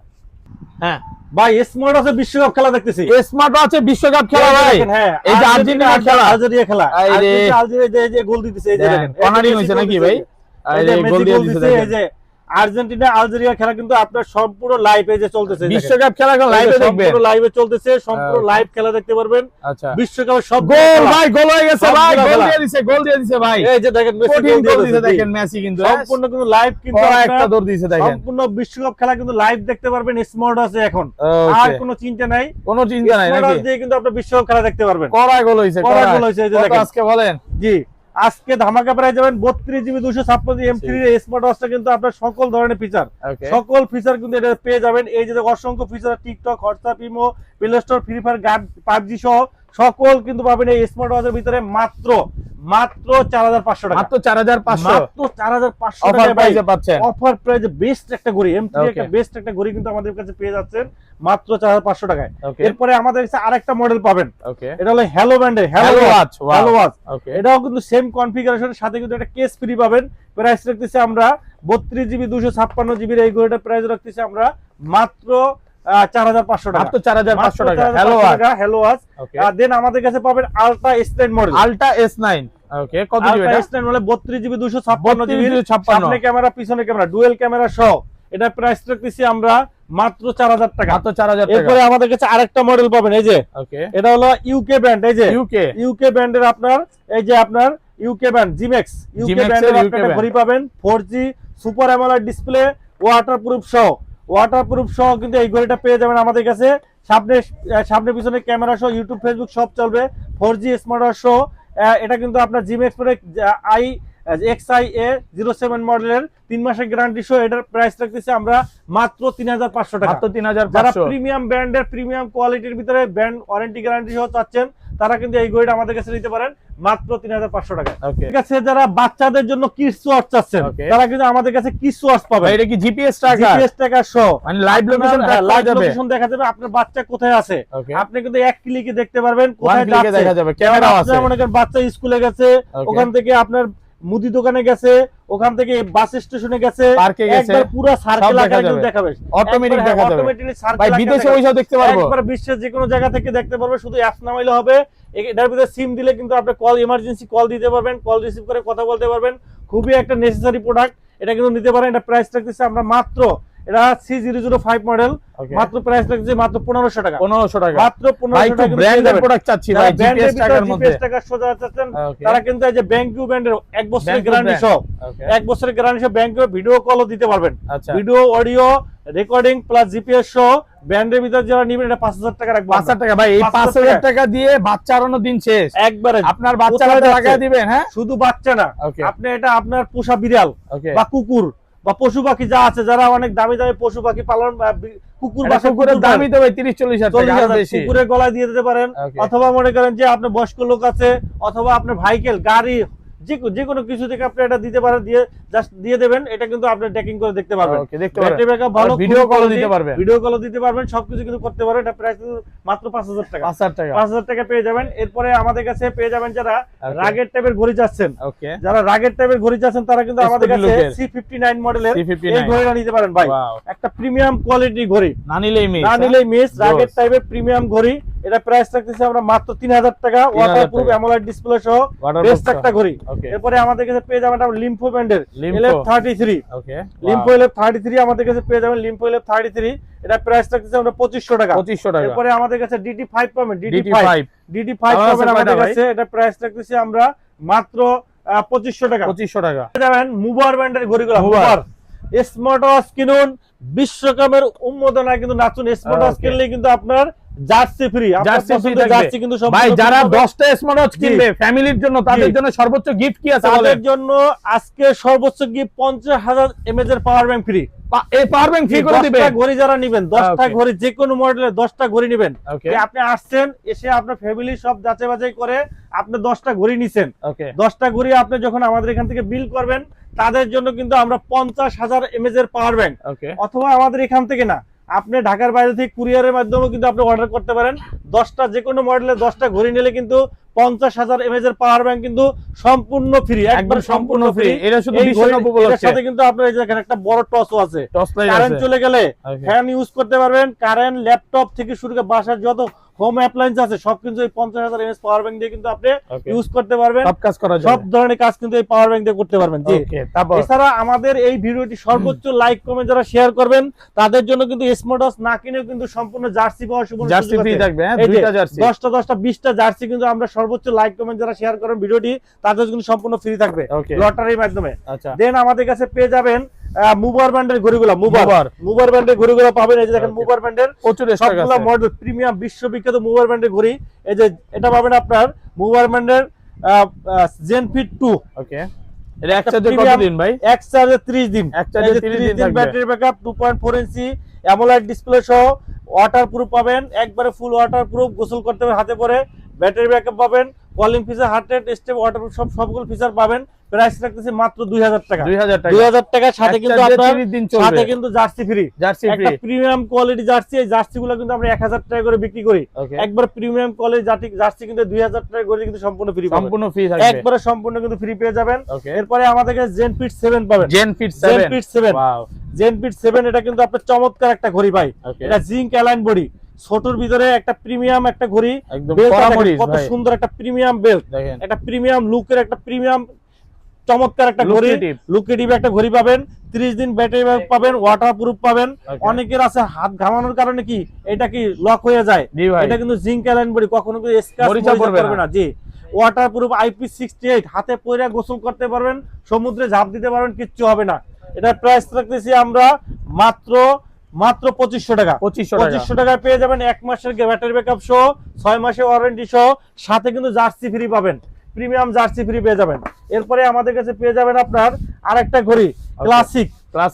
হ্যাঁ ভাই স্মার্ট ওয়াচে বিশ্বকাপ খেলা দেখতেছি, স্মার্ট ওয়াচে বিশ্বকাপ খেলা ভাই। হ্যাঁ, এই যে আর্জেন্টিনা খেলা, আলজেরিয়া খেলা, আলজেরিয়া যে গোল দিতেছে, এই যে দেখেন কর্নারিং হইছে নাকি ভাই? এই যে গোল দিতেছে, এই যে আর্জেন্টিনা আলজেরিয়া খেলা কিন্তু আপনার সম্পূর্ণ লাইভ এই যে চলতেছে, বিশ্বকাপ খেলা এখন লাইভে দেখবেন, সম্পূর্ণ লাইভে চলতেছে, সম্পূর্ণ লাইভ খেলা দেখতে পারবেন। আচ্ছা, বিশ্বকাপের সব গোল ভাই, গোল হয়ে গেছে ভাই, গোল দিয়ে দিয়েছে ভাই। এই যে দেখেন মেসি গোল দিয়েছে, দেখেন মেসি কিন্তু সম্পূর্ণ কিন্তু লাইভ কিন্তু একটা দৌড় দিয়েছে, দেখেন সম্পূর্ণ বিশ্বকাপ খেলা কিন্তু লাইভ দেখতে পারবেন স্মার্ট ওয়াচে এখন। আর কোনো চিন্তা নাই নাকি, স্মার্ট ওয়াচ দিয়ে কিন্তু আপনি বিশ্বকাপ খেলা দেখতে পারবেন। কড়া গোল হইছে, এই যে দেখেন আজকে বলেন। জি, আজকে ধামাকা প্রাইস যাবেন 32GB 256 M3 স্মার্ট ওয়াচটা কিন্তু আপনার সকল ধরনের ফিচার, সকল ফিচার কিন্তু এটা পেয়ে যাবেন। এই যে অসংখ্য feature, TikTok, WhatsApp, imo, play store, free fire, গান, PUBG সহ সকল কিন্তু পাবেন এই স্মার্ট ওয়াচের ভিতরে মাত্র 4500 টাকা, মাত্র 4500 অফার প্রাইসে পাচ্ছেন। অফার প্রাইসে বেস্ট একটা ঘড়ি, M3 একটা বেস্ট একটা ঘড়ি কিন্তু আমাদের কাছে পেয়ে যাচ্ছেন মাত্র 4500 টাকায়। এরপরে আমাদের কাছে আরেকটা মডেল পাবেন, এটা হলো হ্যালো ব্র্যান্ডের হ্যালো ওয়াচ। এটাও কিন্তু সেম কনফিগারেশনের সাথে কিন্তু একটা কেস ফ্রি পাবেন। প্রাইস রাখতেছি আমরা 32GB 256GB এই ঘড়িটার প্রাইস রাখতেছি আমরা মাত্র 4500 টাকা, মাত্র 4500 টাকা হ্যালো ওয়াচ। দেন আমাদের কাছে পাবেন ultra S9 model, ultra S9। ওকে, কত জিবি এটা? S9 মানে 32GB 256GB, সামনে ক্যামেরা পিছনে ক্যামেরা ডুয়াল ক্যামেরা সহ। এটা প্রাইস রাখতেছি আমরা মাত্র 4000 টাকা, মাত্র 4000 টাকা। এরপরে আমাদের কাছে আরেকটা মডেল পাবেন, এই যে এটা হলো ইউকে ব্র্যান্ড, এই যে ইউকে ব্র্যান্ডের আপনার এই যে আপনার ইউকে ব্র্যান্ড জিমেক্স, ইউকে ব্র্যান্ডের আপনারা ঘড়ি পাবেন 4G super AMOLED display, waterproof সহ কিন্তু এই ঘড়িটা পেয়ে যাবেন আমাদের কাছে। সামনে পিছনে ক্যামেরা সহ ইউটিউব ফেসবুক সব চলবে, 4G স্মার্ট ওয়াচ সহ। এটা কিন্তু আপনার জিম এক্সপোর্টের XIA07 মডেলের 3 মাসের গ্যারান্টি সহ। এটার প্রাইস রাখতেছি আমরা মাত্র 3500 টাকা। মাত্র 3500। যারা প্রিমিয়াম ব্র্যান্ডের প্রিমিয়াম কোয়ালিটির ভিতরে ব্র্যান্ড ওয়ারেন্টি গ্যারান্টি সহ চাচ্ছেন, তারা কিন্তু এই ঘড়িটা আমাদের কাছে নিতে পারেন মাত্র 3500 টাকা। ঠিক আছে, যারা বাচ্চাদের জন্য কিডস ওয়াচ চাচ্ছেন, তারা কিন্তু আমাদের কাছে কিডস ওয়াচ পাবে। এটা কি জিপিএস ট্র্যাকার সহ, মানে লাইভ লোকেশন দেখা যাবে আপনার বাচ্চা কোথায় আছে। আপনি কিন্তু এক ক্লিকে দেখতে পারবেন কোথায় যাচ্ছে, দেখা যাবে, ক্যামেরা আছে। মনে করেন বাচ্চা স্কুলে গেছে, ওখান থেকে আপনার মুদি দোকানে গেছে, ওখান থেকে বাস স্টেশনে গেছে, পার্কে গেছে, একবার পুরো সার্কেল আকারে কিন্তু দেখাবে, অটোমেটিক দেখা যাবে। অটোমেটিক্যালি সার্কেল ভাই বিদেশে ওইসব দেখতে পারবো, একবার বিশ্বের যে কোনো জায়গা থেকে দেখতে পারবে, শুধু অ্যাপ নামাইলে হবে। এটার ভিতরে সিম দিলে কিন্তু আপনি কল, ইমার্জেন্সি কল দিতে পারবেন, কল রিসিভ করে কথা বলতে পারবেন। খুবই একটা নেসেসারি প্রোডাক্ট, এটা কিন্তু নিতে পারেন। এটা প্রাইস রাখতেছি আমরা মাত্র, এটা C005 মডেল, মাত্র প্রাইস রাখতেছি মাত্র 1500 টাকা। 1500 টাকা মাত্র 1500 টাকা। ব্র্যান্ডের প্রোডাক্ট চাচ্ছি ভাই, জিপিএস টাকার মধ্যে। জিপিএস টাকা সোজা চাচ্ছেন, তারা কিন্তু এই যে ব্যাংকিউ ব্র্যান্ডের 1 বছরের গ্যারান্টি সহ, 1 বছরের গ্যারান্টি সহ ব্যাংকিউ ভিডিও কলও দিতে পারবেন। Video audio recording plus GPS সহ ব্র্যান্ডের ভিতর যারা নেবেন, এটা 5000 টাকা রাখবো। 5000 টাকা ভাই, এই 5000 টাকা দিয়ে বাচ্চা আনানো দিন শেষ একবারে। আপনার বাচ্চারা টাকা দিবেন। হ্যাঁ, শুধু বাচ্চা না, আপনি এটা আপনার পোষা বিড়াল বা কুকুর বা পশু পাখি যা আছে, যারা অনেক দামি দামি পশু পাখি পালন, কুকুর বা কুকুরের দামই তো ভাই 30-40 হাজার টাকা বেশি, কুকুরের গলায় দিয়ে দিতে পারেন। অথবা মনে করেন যে আপনার বয়স্ক লোক আছে, অথবা আপনার ভাইকেল গাড়ি, যে কোনো কিছু থেকে আপনি এটা দিতে পারেন, দিয়ে জাস্ট দিয়ে দেবেন। এটা কিন্তু আপনি ট্র্যাকিং করে দেখতে পারবেন, ব্যাটারি ব্যাকআপ ভালো, ভিডিও কল দিতে পারবেন, সবকিছু কিন্তু করতে পারবেন। এটা প্রাইস মাত্র 5000 টাকা। 5000 টাকা পেয়ে যাবেন। এরপরে আমাদের কাছে পেয়ে যাবেন যারা রাগের টাইপের ঘড়ি যাচ্ছেন, তারা কিন্তু আমাদের কাছে C59 মডেলের এই ঘড়িটা নিতে পারেন ভাই। একটা প্রিমিয়াম কোয়ালিটির ঘড়ি, না নিলেই মিস। রাগের টাইপের প্রিমিয়াম ঘড়ি, এটা প্রাইস রাখতেছি আমরা মাত্র 3000 টাকা। ওয়াটারপ্রুফ অ্যামোলেড ডিসপ্লে সহ বেস্ট একটা ঘড়ি। এরপরে আমাদের কাছে পেয়ে যাবেন লিম্ফো ব্র্যান্ডের LF33। লিম্ফো LF33 আমাদের কাছে পেয়ে যাবেন। লিম্ফো LF33 এটা প্রাইস রাখতেছি আমরা 2500 টাকা। এরপরে আমাদের কাছে DD5 পাবেন, DD5 পাবেন আমাদের কাছে। এটা প্রাইস রাখতেছি আমরা মাত্র 2500 টাকা। পেয়ে যাবেন মুভার ব্র্যান্ডের ঘড়িগুলো। মুভার স্মার্ট ওয়াচ কিনুন, বিশ্বকাপের উন্মোদনায় কিন্তু নাচুন। স্মার্ট ওয়াচ কিনলে কিন্তু আপনার জার্সি ফ্রি, জার্সি কিন্তু ভাই যারা 10টা স্মার্ট ওয়াচ কিনবে ফ্যামিলির জন্য, তাদের জন্য সর্বোচ্চ গিফট কি আছে? তাদের জন্য আজকে সর্বোচ্চ গিফট 50000 mAh এর পাওয়ার ব্যাংক ফ্রি। এই পাওয়ার ব্যাংক ফ্রি করে দিবে। 10টা ঘড়ি যারা নেবেন, 10টা ঘড়ি, যে কোনো মডেলের 10টা ঘড়ি নেবেন, আপনি আসছেন, এসে আপনার ফ্যামিলি সব যাচাই বাছাই করে আপনি 10টা ঘড়ি নিছেন। 10টা ঘড়ি আপনি যখন আমাদের এখান থেকে বিল করবেন, তাদের জন্য কিন্তু আমরা 50000 mAh এর পাওয়ার ব্যাংক, অথবা আমাদের এখান থেকে না, আপনি ঢাকার বাইরে থেকে কুরিয়ারের মাধ্যমে কিন্তু আপনি অর্ডার করতে পারেন। 10টা যে কোনো মডেলের 10টা ঘড়ি নিলে কিন্তু 50000 mAh এর পাওয়ার ব্যাংক কিন্তু সম্পূর্ণ ফ্রি, একবার সম্পূর্ণ ফ্রি। এটা শুধু 290 এর সাথে কিন্তু আপনার এই যে এখানে একটা বড় টসও আছে, কারেন্ট চলে গেলে ফ্যান ইউজ করতে পারবেন। কারেন্ট, ল্যাপটপ থেকে শুরু করে বাসার যত হোম অ্যাপ্লায়েন্স আছে সব কিন্তু এই 50000 mAh পাওয়ার ব্যাংক দিয়ে কিন্তু আপনি ইউজ করতে পারবেন। সব ধরনের কাজ কিন্তু এই পাওয়ার ব্যাংক দিয়ে করতে পারবেন। জি, এছাড়া আমাদের এই ভিডিওটি সর্বোচ্চ লাইক কমেন্ট যারা শেয়ার করবেন, তাদের জন্য কিন্তু স্মার্ট ওয়াচ না কিনেও কিন্তু সম্পূর্ণ জার্সি পাওয়ার সুযোগ আছে। জার্সি ফ্রি থাকবে, হ্যাঁ, 2টা জার্সি, 10টা 20টা জার্সি কিন্তু আমরা সর্বোচ্চ লাইক কমেন্ট যারা শেয়ার করেন ভিডিওটি, তাদের জন্য সম্পূর্ণ ফ্রি থাকবে লটারির মাধ্যমে। দেন আমাদের কাছে পেয়ে যাবেন মুভার ব্র্যান্ডের ঘড়িগুলো। মুভার ব্র্যান্ডের ঘড়িগুলো পাবেন। এই যে দেখেন মুভার ব্র্যান্ডের সবগুলো মডেল প্রিমিয়াম বিশ্ববিখ্যাত মুভার ব্র্যান্ডের ঘড়ি। এই যে এটা পাবেন আপনার মুভার ব্র্যান্ডের জেনফিট 2। এটা এক চার্জে কতদিন ভাই? এক চার্জে 30 দিন। 30 দিন ব্যাটারি ব্যাকআপ, 2.4 ইঞ্চি অ্যামোলেড ডিসপ্লে সহ, ওয়াটারপ্রুফ পাবেন, একবারে ফুল ওয়াটারপ্রুফ, গোসল করতে হবে হাতে পরে, ব্যাটারি ব্যাকআপ পাবেন, calling feature, heart rate, step, waterproof সবগুলো ফিচার পাবেন। প্রাইস রাখতেছি মাত্র 2000 টাকা। 2000 টাকার সাথে কিন্তু আপনার সাথে কিন্তু জার্সি ফ্রি, একটা প্রিমিয়াম কোয়ালিটি জার্সি। এই জার্সিগুলো কিন্তু আমরা 1000 টাকা করে বিক্রি করি। একবার প্রিমিয়াম কোয়ালিটি জার্সি কিন্তু 2000 টাকা করে কিন্তু সম্পূর্ণ ফ্রি পাবেন, একবারে সম্পূর্ণ কিন্তু ফ্রি পেয়ে যাবেন। এরপরে আমাদের কাছে জেনফিট 7 পাবেন। জেনফিট 7 এটা কিন্তু আপনার চমৎকার একটা ঘড়ি ভাই। এটা জিঙ্ক অ্যালাইন বডি, ছোটর ভিতরে একটা প্রিমিয়াম একটা ঘড়ি, কত সুন্দর একটা প্রিমিয়াম বেল্ট, একটা প্রিমিয়াম লুকের একটা প্রিমিয়াম চমৎকার একটা ঘড়ি, লুকেটিভ একটা ঘড়ি পাবেন। 30 দিন ব্যাটারি ব্যাক পাবেন, ওয়াটারপ্রুফ পাবেন। অনেকের আছে হাত ঘামানোর কারণে কি এটা কি লক হয়ে যায়, এটা কিন্তু জিঙ্ক অ্যালাইন বডি, কখনো কি স্ক্র্যাচ করবে না। জি, ওয়াটারপ্রুফ IP68, হাতে পয়রা গোসল করতে পারবেন, সমুদ্রে ঝাঁপ দিতে পারবেন, কিচ্ছু হবে না। এটা প্রাইস রাখতেছি আমরা মাত্র 2500 টাকা। 2500 টাকায় পেয়ে যাবেন 1 মাসের ব্যাটারি ব্যাকআপ সহ, 6 মাসের ওয়ারেন্টি সহ, সাথে কিন্তু জার্সি ফ্রি পাবেন, প্রিমিয়াম জার্সি ফ্রি পেয়ে যাবেন। এরপরে আমাদের কাছে পেয়ে যাবেন আপনার আরেকটা ঘড়ি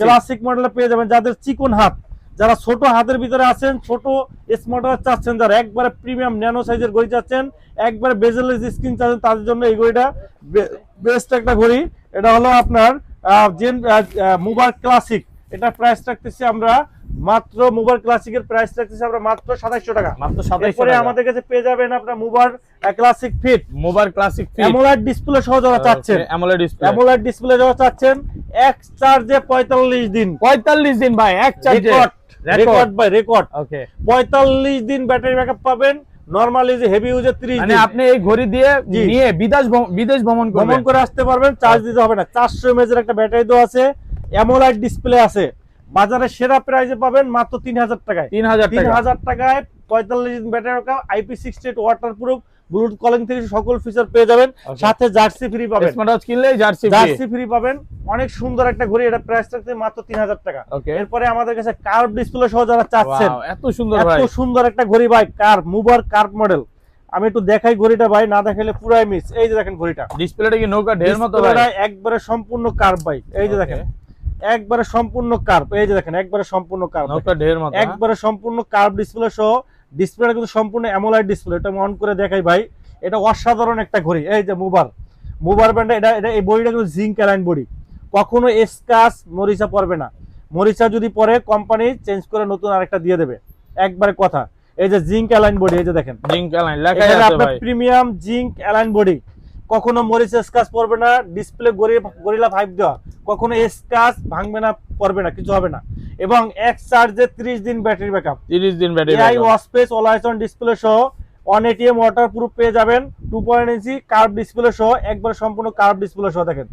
ক্লাসিক মডেলে পেয়ে যাবেন, যাদের চিকন হাত, যারা ছোট হাতের ভিতরে আছেন, ছোট স্মার্ট ওয়াচ চাচ্ছেন, যারা একবারে প্রিমিয়াম ন্যানো সাইজের ঘড়ি চাচ্ছেন, একবারে বেজেলেস স্ক্রিন চাচ্ছেন, তাদের জন্য এই ঘড়িটা বেস্ট একটা ঘড়ি। এটা হলো আপনার মুবার ক্লাসিক। এটা প্রাইস রাখতেছি আমরা মাত্র, মুবার ক্লাসিকের প্রাইস রাখতেছি আমরা মাত্র 2700 টাকা। এরপরে আমাদের কাছে পেয়ে যাবেন আপনার মুবার ক্লাসিক ফিট, অ্যামোলেড ডিসপ্লে সহ যারা চাচ্ছেন, অ্যামোলেড ডিসপ্লে যারা চাচ্ছেন, এক চার্জে 45 দিন ভাই, এক চার্জে রেকর্ড বাই রেকর্ড। ওকে, 45 দিন ব্যাটারি ব্যাকআপ পাবেন। নরমালি যে হেভি ইউজে 30 মানে দিন, আপনি এই ঘড়ি দিয়ে নিয়ে বিদেশ ভ্রমণ করে আসতে পারবেন, চার্জ দিতে হবে না। 400 mAh এর একটা ব্যাটারি দেওয়া আছে, অ্যামোলেড ডিসপ্লে আছে। বাজারে সেরা প্রাইসে পাবেন মাত্র 3000 টাকায়। 3000 টাকায় 45 দিন battery backup, IP68 waterproof, Bluetooth calling থেকে সকল ফিচার পেয়ে যাবেন, সাথে জার্সি ফ্রি পাবেন। স্মার্ট ওয়াচ কিনলে জার্সি ফ্রি পাবেন। অনেক সুন্দর একটা ঘড়ি, এটা প্রাইস রাখতে মাত্র 3000 টাকা। এরপরে আমাদের কাছে কার্ভ ডিসপ্লে সহ যারা চাচ্ছেন, এত সুন্দর একটা ঘড়ি ভাই, মুভার কার্ভ মডেল। আমি একটু দেখাই ঘড়িটা ভাই, না দেখাইলে পুরাই মিস। এই যে দেখেন ঘড়িটা, ডিসপ্লেটা কি নৌকা ঢের মতো ভাই, একবারে সম্পূর্ণ কার্ভ ভাই। এই যে দেখেন একবারে সম্পূর্ণ কার্ভ, এই যে দেখেন একবারে সম্পূর্ণ কার্ভ, নৌকা ঢের মতো, একবারে সম্পূর্ণ কার্ভ ডিসপ্লে সহ। ডিসপ্লেটা কিন্তু সম্পূর্ণ অ্যামোলেড ডিসপ্লে। এটা আমি অন করে দেখাই ভাই, এটা অসাধারণ একটা ঘড়ি। এই যে মুভার ব্র্যান্ড, এটা এই বডিটা কিন্তু জিঙ্ক অ্যালাইন বডি, কখনো স্ক্র্যাচ মরিচা পড়বে না। মরিচা যদি পরে কোম্পানি চেঞ্জ করে নতুন আরেকটা দিয়ে দেবে, একবারে কথা। এই যে জিঙ্ক অ্যালাইন বডি, এই যে দেখেন জিঙ্ক অ্যালাইন লেখা আছে ভাই, প্রিমিয়াম জিঙ্ক অ্যালাইন বডি, কখনো মরিচ স্ক্র্যাচ পড়বে না। ডিসপ্লে গরিলা 5 দেওয়া, কখনো স্ক্র্যাচ ভাঙবে না, পড়বে না, কিছু হবে না। এবং এক চার্জে 30 দিন ব্যাটারি ব্যাকআপ, 30 দিন battery AI watch face always on display সহ, 1 ATM ওয়াটারপ্রুফ পেয়ে যাবেন, 2.5 ইঞ্চি কার্ভ ডিসপ্লে সহ, একবার সম্পূর্ণ কার্ভ ডিসপ্লে সহ। দেখেন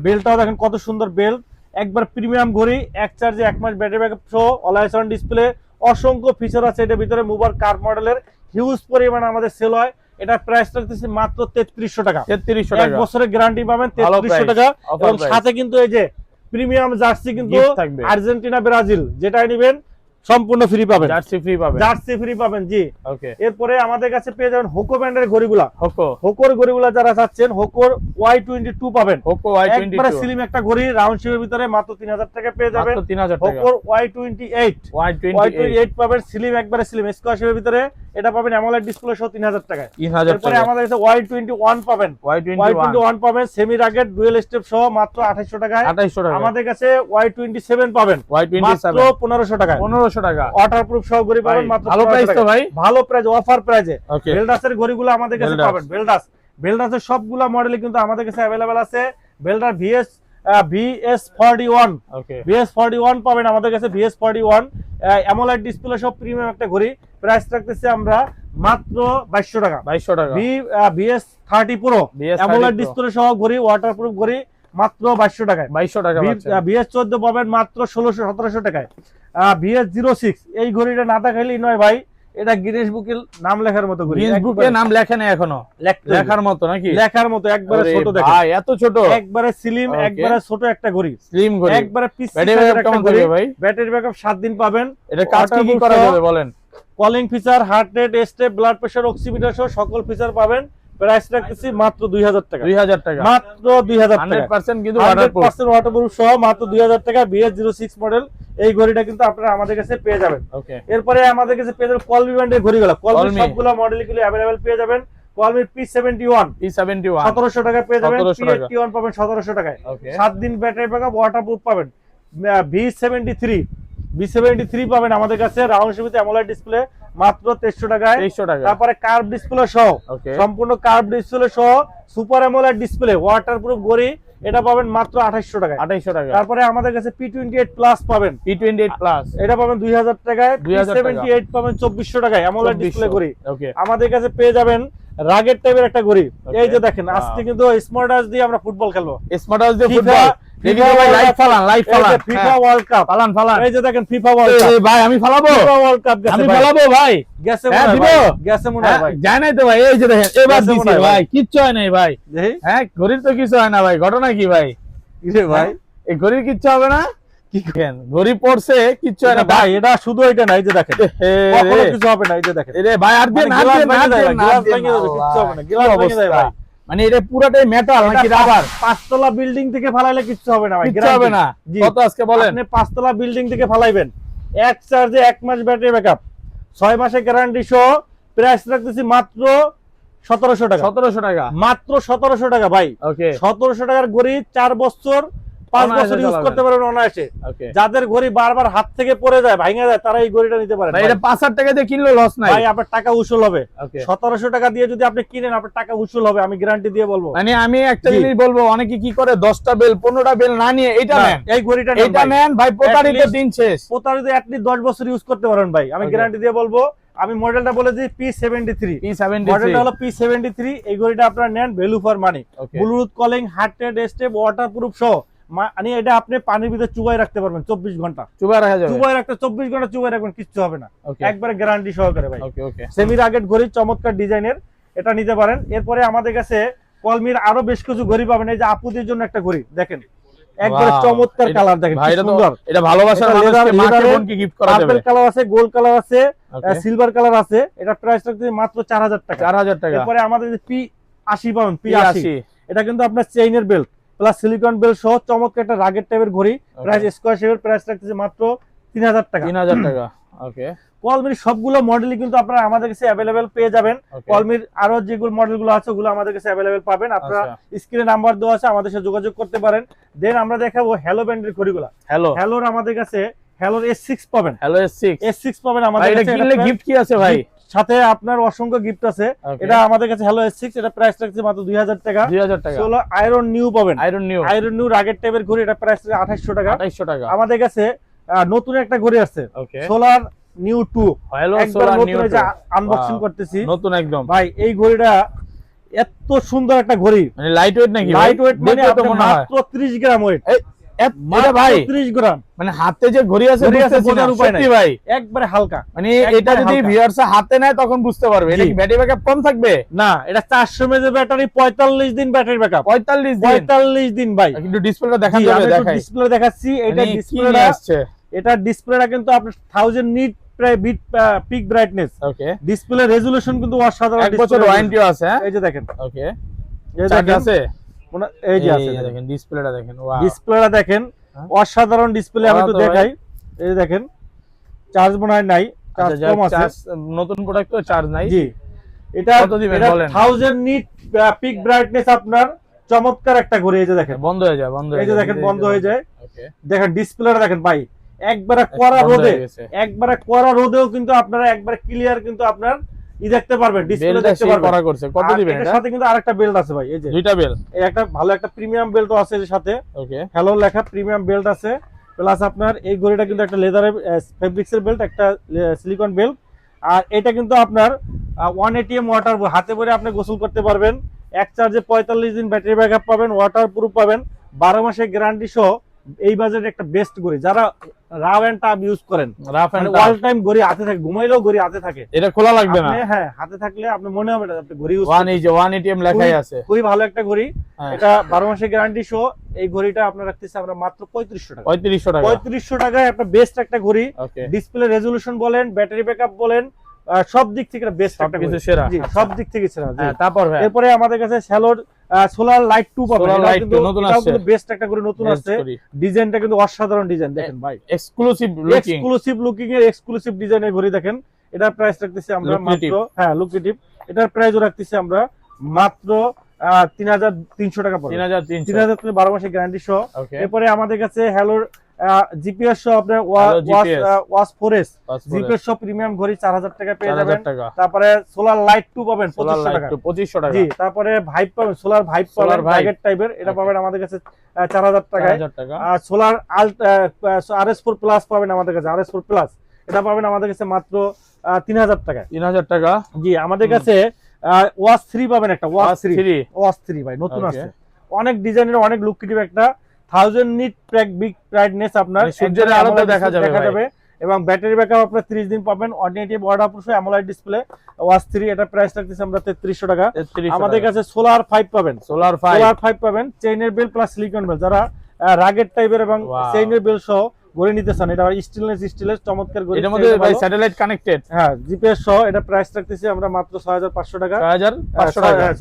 বেল্টটাও দেখেন কত সুন্দর বেল্ট, একবার প্রিমিয়াম ঘড়ি, এক চার্জে 1 মাস ব্যাটারি ব্যাকআপ সহ, অলওয়েজ অন ডিসপ্লে, অসংখ্য ফিচার আছে এটার ভিতরে। মুভার কার্ভ মডেলের হিউজ পরিমাণে আমাদের সেল হয়। এটা প্রাইস রাখতেছি মাত্র 3300 টাকা। 3300 এক বছরের গ্যারান্টি পাবেন 3300 টাকা। এবং সাথে কিন্তু এই যে প্রিমিয়াম জার্সি কিন্তু আর্জেন্টিনা ব্রাজিল যেটাই নেবেন সম্পূর্ণ ফ্রি পাবেন, জার্সি ফ্রি পাবেন জি। ওকে, এরপরে আমাদের কাছে পেয়ে যাবেন হোকো ব্র্যান্ডের ঘড়িগুলা, হোকোর ঘড়িগুলা যারা চাচ্ছেন, হোকোর Y22 পাবেন, একবারে স্লিম একটা ঘড়ি রাউন্ড শেপের ভিতরে মাত্র 3000 টাকা পেয়ে যাবেন। হোকোর Y28 পাবেন, স্লিম একবারে স্লিম স্কোয়ার শেপের ভিতরে, এটা পাবেন অ্যামোলেড ডিসপ্লে সহ 3000 টাকায়। এরপরে আমাদের কাছে Y21 পাবেন, Y21 পাবেন সেমি রাগেড ডুয়েল স্টেপ সহ মাত্র 2800 টাকায়। আমাদের কাছে Y27 পাবেন মাত্র 1500 টাকায়, 1500 টাকা ওয়াটারপ্রুফ সহ ঘড়ি পাবেন মাত্র। ভালো প্রাইস তো ভাই, ভালো প্রাইস, অফার প্রাইসে। বেলডাসের ঘড়িগুলো আমাদের কাছে পাবেন, বেলডাসের সবগুলা মডেলই কিন্তু আমাদের কাছে अवेलेबल আছে। বেলডার VS41 পাবেন আমাদের কাছে, VS41 অ্যামোলেড ডিসপ্লে সহ প্রিমিয়াম একটা ঘড়ি। প্রাইস রাখতেছি আমরা মাত্র 2200 টাকা। VS30 Pro অ্যামোলেড ডিসপ্লে সহ ঘড়ি, ওয়াটারপ্রুফ ঘড়ি, মাত্র 2200 টাকায়। VS14 পাবেন মাত্র 1600-1700 টাকায়। VS06 এই ঘড়িটা না দেখাইলেই নয় ভাই, এটা গিনেস বুকের নাম লেখার মতো ঘড়ি। গিনেস বুকে নাম লেখা নেই এখনো, লেখার মতো নাকি? লেখার মতো, একবারে ছোট দেখেন ভাই, এত ছোট, একবারে স্লিম, একবারে ছোট একটা ঘড়ি, স্লিম ঘড়ি, একবারে পিস সাইজের একটা ঘড়ি ভাই। ব্যাটারি ব্যাকআপ 7 দিন পাবেন। এটা কাজ কি করা যাবে বলেন? Calling feature, heart rate, step, blood pressure, oximeter সহ সকল ফিচার পাবেন। প্রাইস রাখতেছি মাত্র 2000 টাকা। 2000 টাকা, মাত্র 2000 টাকা, 100% কিন্তু 100% ওয়াটারপ্রুফ সহ মাত্র 2000 টাকা। VS06 মডেল এই ঘড়িটা কিন্তু আপনারা আমাদের কাছে পেয়ে যাবেন। ওকে, এরপরে আমাদের কাছে পেয়ে যাবেন কলমি ব্র্যান্ডের ঘড়িগুলো, কলমি সবগুলো মডেলগুলো अवेलेबल পেয়ে যাবেন। কলমি P71 1700 টাকা পেয়ে যাবেন, P81 পাবেন 1700 টাকায়। 7 দিন ব্যাটারি ব্যাকআপ, ওয়াটারপ্রুফ পাবেন। V73 পাবেন আমাদের কাছে, রাউন্ড শেপে অ্যামোলেড ডিসপ্লে মাত্র 2300 টাকায়। তারপরে কার্ভ ডিসপ্লে সহ, সম্পূর্ণ কার্ভ ডিসপ্লে সহ সুপার অ্যামোলেড ডিসপ্লে ওয়াটারপ্রুফ ঘড়ি, এটা পাবেন মাত্র 2800 টাকায়। তারপরে আমাদের কাছে P28 প্লাস পাবেন, P28 প্লাস এটা পাবেন 2000 টাকায়। P78 পাবেন 2400 টাকায়, অ্যামোলেড ডিসপ্লে ঘড়ি। আমাদের কাছে পেয়ে যাবেন রাগের টাইপের একটা ঘড়ি। এই যে দেখেন আজকে কিন্তু স্মার্ট ওয়াচ দিয়ে আমরা ফুটবল খেলবো, স্মার্ট ওয়াচ দিয়ে ফুটবল FIFA ওয়ার্ল্ড কাপ ফালান। এই যে দেখেন FIFA ওয়ার্ল্ড কাপ ভাই, আমি ফালাবো, FIFA ওয়ার্ল্ড কাপ গেছে, আমি ফালাবো ভাই, গেছে মনে হয়, গেছে মনে হয় ভাই, জানেন নাই তো ভাই। এই যে দেখেন এবার দিছি ভাই, কিচ্ছু হয় নাই ভাই। হ্যাঁ ঘড়ির তো কিছু হয় না ভাই, ঘটনা কি ভাই? কি রে ভাই, এই ঘড়ির কিচ্ছু হবে না? কি কেন ঘড়ি পড়ছে কিচ্ছু হয় না ভাই, এটা শুধু এটা না, এই যে দেখেন কখনো কিছু হবে না, এই যে দেখেন এরে ভাই আর দিয়ে না গ্লাস ভেঙে যাবে, কিচ্ছু হবে না, গ্লাস ভেঙে যাবে ভাই। মানে এটা পুরোটাই মেটাল নাকি রাবার? 5 তলা বিল্ডিং থেকে ফালাইলে কিচ্ছু হবে না ভাই, কিচ্ছু হবে না। কত আজকে বলেন? আপনি 5 তলা বিল্ডিং থেকে ফালাইবেন, এক চার্জে 1 মাস ব্যাটারি ব্যাকআপ, 6 মাসের গ্যারান্টি সহ, প্রাইস রাখতেছি মাত্র 1700 টাকা। 1700 টাকা মাত্র 1700 টাকা ভাই। ওকে 1700 টাকার ঘড়ি 4 বছর 5 বছর ইউজ করতে পারবেন অনায়াসে। ওকে যাদের ঘড়ি বারবার হাত থেকে পড়ে যায়, ভাঙা যায়, তারা এই ঘড়িটা নিতে পারেন ভাই। এটা 5000 টাকা দিয়ে কিনলে লস নাই ভাই, আপনার টাকা উসুল হবে। ওকে 1700 টাকা দিয়ে যদি আপনি কিনেন, আপনার টাকা উসুল হবে, আমি গ্যারান্টি দিয়ে বলবো। মানে আমি একটা জিনিস বলবো, অনেকে কি করে 10টা বেল 15টা বেল না নিয়ে এইটা নেন, এই ঘড়িটা এইটা নেন ভাই, প্রতারিত দিন শেষ। প্রতারিত অ্যাটলিস্ট 10 বছর ইউজ করতে পারেন ভাই, আমি গ্যারান্টি দিয়ে বলবো। আমি মডেলটা বলে দিই P73, মডেলটা হলো P73। এই ঘড়িটা আপনারা নেন, value for money, Bluetooth calling, heart rate step, waterproof সহ। মানে এটা আপনি পানির ভিতরে চুবাই রাখতে পারবেন 24 ঘন্টা, চুবাই রাখা যাবে, চুবাই রাখতে 24 ঘন্টা চুবাই রাখবেন, কিচ্ছু হবে না, একবারে গ্যারান্টি সহকারে ভাই। ওকে ওকে সেমি রাগেট ঘড়ি, চমৎকার ডিজাইনের, এটা নিতে পারেন। এরপরে আমাদের কাছে কলমির আরো বেশ কিছু ঘড়ি পাবেন। এই যে আপুদের জন্য একটা ঘড়ি দেখেন, একবারে চমৎকার কালার দেখেন, কি সুন্দর। এটা ভালোবাসার মানুষকে মাকে বোনকে গিফট করা যাবে। পার্পল কালার আছে, গোল্ড কালার আছে, সিলভার কালার আছে। এটা প্রাইস রাখতে মাত্র 4000 টাকা। 4000 টাকা। এরপরে আমাদের যে P80 পাবেন, P80, এটা কিন্তু আপনার চেইনের বেল্ট প্লাস সিলিকন বেল্ট সহ চমৎকার একটা রাগেট টাইপের ঘড়ি। প্রাইস স্কয়ার শেপের, প্রাইস রাখতেছে মাত্র 3000 টাকা। 3000 টাকা। ওকে কলমির সবগুলো মডেলই কিন্তু আপনারা আমাদের কাছে अवेलेबल পেয়ে যাবেন। কলমির আরো যেগুলো মডেলগুলো আছে ওগুলো আমাদের কাছে अवेलेबल পাবেন। আপনারা স্ক্রিনে নাম্বার দেওয়া আছে, আমাদের সাথে যোগাযোগ করতে পারেন। দেন আমরা দেখাবো হ্যালো ব্র্যান্ডের ঘড়িগুলো। হ্যালোর আমাদের কাছে হ্যালোর S6 পাবেন, হ্যালো S6 পাবেন আমাদের কাছে। এটা কিনলে গিফট কি আছে ভাই? সাথে আপনার অসংখ্য গিফট আছে। এটা আমাদের কাছে হ্যালো S6, এটা প্রাইস রাখছে মাত্র 2000 টাকা। 2000 টাকা। হলো আয়রন নিউ পাবেন, আয়রন নিউ রাগেট টাইপের ঘড়ি, এটা প্রাইস 2800 টাকা। 2800 টাকা। আমাদের কাছে নতুন একটা ঘড়ি আছে, okay solar new 2। Hello solar new 2 unboxing করতেছি নতুন একদম ভাই। এই ঘড়িটা এত সুন্দর একটা ঘড়ি, মানে লাইট ওয়েট নাকি? লাইট ওয়েট মানে মাত্র 30 গ্রাম ওয়েট। এটা ভাই 30 গ্রাম, মানে হাতে যে ঘড়ি আছে বোঝার উপায় নাই ভাই, একবারে হালকা। মানে এটা যদি ভিউয়ার্স হাতে নেয় তখন বুঝতে পারবে এটা কি ব্যাটারি ব্যাকআপ কম থাকবে না। এটা 400 mAh ব্যাটারি, 45 দিন ব্যাটারি ব্যাকআপ। 45 দিন ভাই। কিন্তু ডিসপ্লেটা দেখান যাবে, দেখাই ডিসপ্লে দেখাচ্ছি। এটা ডিসপ্লেটা আসছে, এটা ডিসপ্লেটা কিন্তু আপনার 1000 নিট প্রায় বিট peak brightness. Okay display resolution কিন্তু অসাধারণ। 1 বছর ওয়ারেন্টিও আছে। এই যে দেখেন, ওকে এই চার্জ আছে, এই যে আছে, দেখেন ডিসপ্লেটা দেখেন, ওয়াও ডিসপ্লেটা দেখেন, অসাধারণ ডিসপ্লে। আমি একটু দেখাই, এই যে দেখেন, চার্জ মনে হয় নাই, চার্জ কম আছে। নতুন প্রোডাক্ট তো চার্জ নাই। জি, এটা 1000 নিট পিক ব্রাইটনেস আপনার চমৎকার একটা ঘড়ি। এই যে দেখেন বন্ধ হয়ে যায়, এই যে দেখেন বন্ধ হয়ে যায়। দেখেন ডিসপ্লেটা দেখেন ভাই, একবারে কড়া রোদে, একবারে কড়া রোদেও কিন্তু আপনারা একবারে ক্লিয়ার কিন্তু আপনার দেখতে পারবেন, ডিসপ্লে দেখতে পারবেন। কত দিবেন? এর সাথে কিন্তু আরেকটা বেল্ট আছে ভাই, এই যে দুইটা বেল্ট, এই একটা ভালো একটা প্রিমিয়াম বেল্টও আছে এর সাথে। ওকে হ্যালো লেখা প্রিমিয়াম বেল্ট আছে, প্লাস আপনার এই ঘড়িটা কিন্তু একটা লেদারের ফেব্রিক্সের বেল্ট, একটা সিলিকন বেল্ট। আর এটা কিন্তু আপনার 180 ওয়াটার, হাতে করে আপনি গোসল করতে পারবেন। এক চার্জে 45 দিন ব্যাটারি ব্যাকআপ পাবেন, ওয়াটারপ্রুফ পাবেন, 12 মাসের গ্যারান্টি সহ। এই বাজেটে একটা বেস্ট ঘড়ি। যারা রাফ এন্ড টাফ ইউজ করেন, অল টাইম ঘড়ি হাতে থাকে, ঘুমাইলেও ঘড়ি হাতে থাকে, এটা খোলা লাগবে না। হ্যাঁ, হাতে থাকলে আপনি মনে হবে না আপনি ঘড়ি ইউজ 180 লেখাই আছে। খুবই ভালো একটা ঘড়ি। এটা 12 মাসের গ্যারান্টি সহ। এই ঘড়িটা আপনার রাখতেছি আমরা মাত্র 3500 টাকা। 3500 টাকায় একটা বেস্ট একটা ঘড়ি। ডিসপ্লে রেজোলিউশন বলেন, ব্যাটারি ব্যাকআপ বলেন, সব দিক থেকে বেস্ট একটা ঘড়ি, জি সব দিক থেকে সেরা। তারপর এরপরে আমাদের কাছে শ্যালোর সোলার লাইট 2 পাবেন, এটা কিন্তু বেস্ট একটা ঘড়ি, নতুন আসছে। ডিজাইনটা কিন্তু অসাধারণ ডিজাইন দেখেন ভাই, এক্সক্লুসিভ লুকিং এর এক্সক্লুসিভ ডিজাইনের ঘড়ি দেখেন। এটার প্রাইস রাখতেছি আমরা মাত্র, হ্যাঁ লুকেটিভ, এটার প্রাইসও রাখতেছি আমরা মাত্র 3300 টাকা পড়বে। 3300 12 মাসের গ্যারান্টি সহ। এরপরে আমাদের কাছে হ্যালোর জিপিএস সহ আপনার ওয়াচ 4S জিপিএস সহ প্রিমিয়াম ঘড়ি 4000 টাকা পেয়ে যাবেন। তারপরে সোলার লাইট 2 পাবেন 2500 টাকা। জি, তারপরে ভাইব পাবেন, সোলার ভাইব পাবেন ব্র্যাকেট টাইপের, এটা পাবেন আমাদের কাছে 4000 টাকায়। আর সোলার RS4 প্লাস পাবেন আমাদের কাছে, RS4 প্লাস এটা পাবেন আমাদের কাছে মাত্র 3000 টাকায়। 3000 টাকা। জি, আমাদের কাছে ওয়াচ 3 পাবেন, একটা ওয়াচ 3 ভাই নতুন আছে, অনেক ডিজাইনের, অনেক লুকেটিভ একটা 1000 নিট বিগ ব্রাইটনেস আপনার সূর্যের আলোতে দেখা যাবে। এবং ব্যাটারি ব্যাকআপ আপনার 30 দিন পাবেন। অর্ডিনেটিভ ওয়াটারপ্রুফ অ্যামোলাইড ডিসপ্লে ওয়াচ 3, এটা প্রাইস রাখতেছি আমরা 3300 টাকা। আমাদের কাছে সোলার 5 পাবেন, সোলার 5 পাবেন, চেইনের বেল প্লাস সিলিকন বেল। যারা রাগের টাইপের এবং চেইনের বেল সহ ঘড়ি নিতে চান, এটা স্টেনলেস চমৎকার ঘড়ি। এটার মধ্যে ভাই স্যাটেলাইট কানেক্টেড, হ্যাঁ জিপিএস সহ। এটা প্রাইস রাখতেছি আমরা মাত্র 6500 টাকা।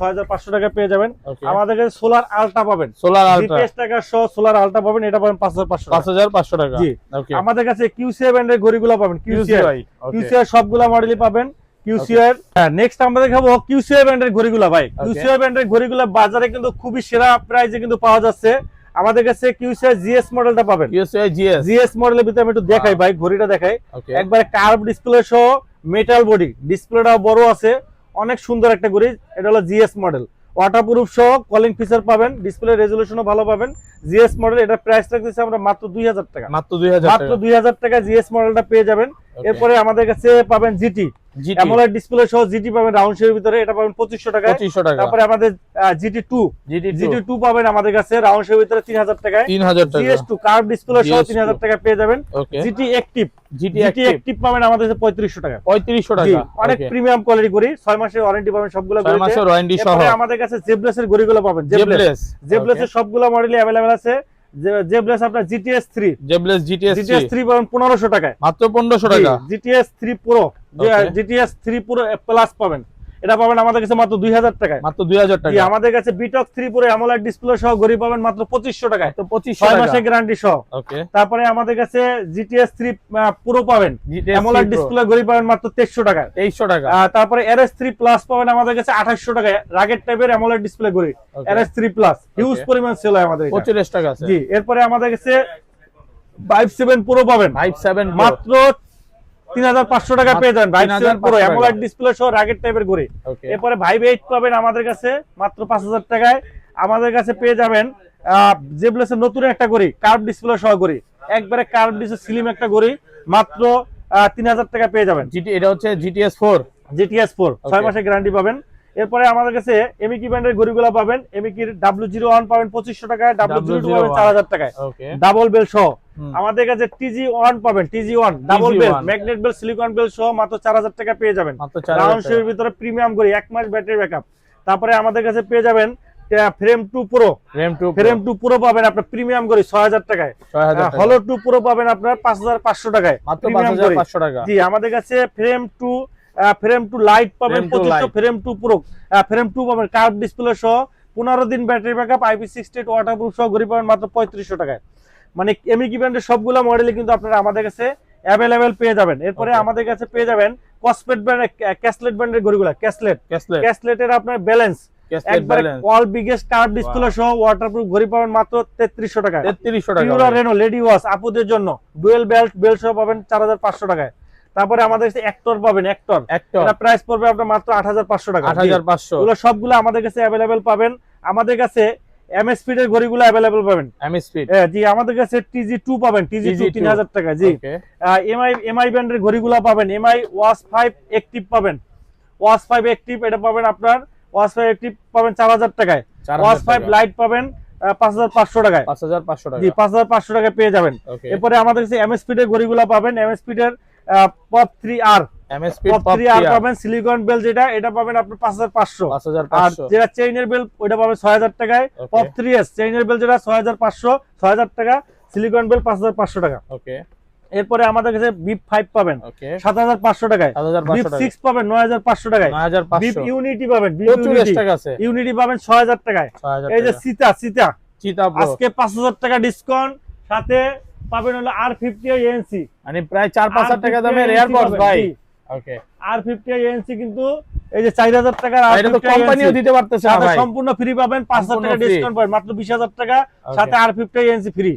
6500 টাকা পেয়ে যাবেন। আমাদের কাছে সোলার আলট্রা পাবেন, সোলার আলট্রা জিপিএস টাকা সহ সোলার আলট্রা পাবেন, এটা পাবেন 5500 টাকা। জি ওকে। আমাদের কাছে কিউসিআই ব্র্যান্ডের ঘড়িগুলো পাবেন, কিউসিআই সবগুলা মডেলই পাবেন কিউসিআই। হ্যাঁ নেক্সট আমরা দেখাবো কিউসিআই ব্র্যান্ডের ঘড়িগুলো ভাই। কিউসিআই ব্র্যান্ডের ঘড়িগুলো বাজারে কিন্তু খুবই সেরা প্রাইসে কিন্তু পাওয়া যাচ্ছে। আমাদের কাছে কিউসিআই জিএস মডেলটা পাবেন। কিউসিআই জিএস মডেলের ভিতরে আমি একটু দেখাই ভাই, ঘড়িটা দেখাই। একবারে কার্ভ ডিসপ্লে সহ মেটাল বডি, ডিসপ্লেটা বড় আছে, অনেক সুন্দর একটা ঘড়ি। এটা হলো জিএস মডেল, ওয়াটারপ্রুফ সহ কলিং ফিচার পাবেন, ডিসপ্লে রেজোলিউশনও ভালো পাবেন। জিএস মডেল, এটা প্রাইস রাখতেছি আমরা মাত্র 2000 টাকা। মাত্র 2000 টাকা জিএস মডেলটা পেয়ে যাবেন। এরপরে আমাদের কাছে পাবেন জিটি অ্যামোলেড ডিসপ্লে সহ জিটি পাবেন রাউন্ড শেপের ভিতরে, এটা পাবেন 2500 টাকা। তারপরে আমাদের জিটি 2 পাবেন আমাদের কাছে রাউন্ড শেপের ভিতরে 3000 টাকায়। জিএস2 কার্ভ ডিসপ্লে সহ 3000 টাকা পেয়ে যাবেন। জিটি অ্যাক্টিভ পাবেন আমাদের কাছে 3500 টাকা। অনেক প্রিমিয়াম কোয়ালিটি ঘড়ি, 6 মাসের ওয়ারেন্টি পাবেন সবগুলো ঘড়িতে। এরপরে আমাদের কাছে জেবলেসের ঘড়িগুলো পাবেন, জেবলেসের সবগুলো মডেলই अवेलेबल আছে। জেবলেস আপনার জিটিএস 3 পাবেন 1500 টাকায়, মাত্র 1500 টাকা। GTS 3 pro, GTS 3 pro plus পাবেন, এটা পাবেন আমাদের কাছে মাত্র 2000 টাকায়। মাত্র 2000 টাকা। আমাদের কাছে বিটক 3 প্রো অ্যামোলেড ডিসপ্লে সহ ঘড়ি পাবেন মাত্র 2500 টাকায়, তো 2500 6 টাকা মাসের গ্যারান্টি সহ। তারপরে আমাদের কাছে জিটিএস 3 প্রো পাবেন, অ্যামোলেড ডিসপ্লে ঘড়ি পাবেন মাত্র 2300 টাকায়। 2300 টাকা। তারপরে RS3 প্লাস পাবেন আমাদের কাছে 2800 টাকায়, রাগের টাইপের অ্যামোলেড ডিসপ্লে ঘড়ি RS3 প্লাস, হিউজ পরিমাণ সেল হয় আমাদের। 45 টাকা আছে। জি এরপরে আমাদের কাছে 57 প্রো পাবেন, 57 মাত্র 3500 টাকা পেয়ে যাবেন। 57 প্রো অ্যামোলেড ডিসপ্লে সহ রাগের টাইপের ঘড়ি। এরপরে ভাইভ 8 পাবেন আমাদের কাছে মাত্র 5000 টাকায়। আমাদের কাছে পেয়ে যাবেন জেবলেসের নতুন একটা ঘড়ি, কার্ভ ডিসপ্লে সহ ঘড়ি, একবারে কার্ভ ডিসপ্লে স্লিম একটা ঘড়ি, মাত্র 3000 টাকা পেয়ে যাবেন। এটা হচ্ছে জিটিএস 4 6 মাসের গ্যারান্টি পাবেন। এরপরে আমাদের কাছে এমিকি ব্র্যান্ডের ঘড়িগুলো পাবেন, এমিকির W01 পাবেন 2500 টাকায়, W02 পাবেন 4000 টাকায়, ডাবল বেল সহ। আমাদের কাছে TG1 পাবেন, TG1 double bell magnet bell silicon bell সহ মাত্র 4000 টাকা পেয়ে যাবেন। রাউন্ড শেপের ভিতরে প্রিমিয়াম ঘড়ি, 1 মাস ব্যাটারি ব্যাকআপ। তারপরে আমাদের কাছে পেয়ে যাবেন ফ্রেম 2 প্রো পাবেন আপনার প্রিমিয়াম ঘড়ি 6000 টাকায়। হলো 2 প্রো পাবেন আপনার 5500 টাকায়, মাত্র 5500 টাকা। জি আমাদের কাছে ফ্রেম 2 লাইট পাবেন 2500, ফ্রেম 2 প্রো ফ্রেম 2 পাবেন কার্ভ ডিসপ্লে সহ, 15 দিন ব্যাটারি ব্যাকআপ, IP68 ওয়াটারপ্রুফ সহ ঘড়ি পাবেন মাত্র 3500 টাকায়। মানে এমিকি ব্র্যান্ডের সবগুলো মডেলই কিন্তু আপনারা আমাদের কাছে अवेलेबल পেয়ে যাবেন। এরপরে আমাদের কাছে পেয়ে যাবেন কসপেট ব্র্যান্ডের ক্যাসলেট ব্র্যান্ডের ঘড়িগুলো, ক্যাসলেটের আপনার ব্যালেন্স একবারে অল বিগেস্ট কার্ভ ডিসপ্লে সহ ওয়াটারপ্রুফ ঘড়ি পাবেন মাত্র 3300 টাকায়। 3300 টাকা। পিউরা রেনো লেডি ওয়াচ আপুদের জন্য ডুয়েল বেল্ট সহ পাবেন 4500 টাকায়। তারপরে আমাদের কাছে অ্যাক্টর পাবেন, অ্যাক্টর এটা প্রাইস পড়বে আপনার মাত্র 8500 টাকা। 8500 এগুলো সবগুলো আমাদের কাছে अवेलेबल পাবেন। আমাদের কাছে এমএস স্পিড এর ঘড়িগুলো अवेलेबल পাবেন, এমএস স্পিড জি আমাদের কাছে TG2 পাবেন, TG2 3000 টাকা। জি এমআই ব্র্যান্ডের ঘড়িগুলো পাবেন, এমআই ওয়াচ 5 অ্যাক্টিভ পাবেন, ওয়াচ 5 অ্যাক্টিভ এটা পাবেন আপনার, ওয়াচ 5 অ্যাক্টিভ পাবেন 4000 টাকায়, ওয়াচ 5 লাইট পাবেন 5500 টাকায়। 5500 টাকা। জি 5500 টাকা পেয়ে যাবেন। এরপরে আমাদের কাছে এমএস স্পিড এর ঘড়িগুলো পাবেন, এমএস স্পিড এর পপ 3R পাবেন, সিলিকন বেল যেটা এটা পাবেন আপনার 5500, আর যেটা চেইনের বেল ওটা পাবেন 6000 টাকায়। পপ 3S চেইনের বেল যেটা 6000 টাকা, সিলিকন বেল 5500 টাকা। এরপরে আমাদের কাছে বিপ 5 পাবেন 7500 টাকায়, বিপ 6 পাবেন 9500 টাকায়, বিপ ইউনিটি পাবেন, ইউনিটি পাবেন 6000 টাকায়। এই যে চিতা আজকে 5000 টাকা ডিসকাউন্ট, সাথে পাবেন হলো R50 ANC, মানে প্রায় 4-5 টাকা দামের এয়ারপডস ভাই। ওকে R50 ANC কিন্তু এই যে 4000 টাকার এটা তো কোম্পানিও দিতে পারতেছে না ভাই, সম্পূর্ণ ফ্রি পাবেন, 5000 টাকা ডিসকাউন্ট পাবেন, মাত্র 20000 টাকা, সাথে R50 ANC ফ্রি,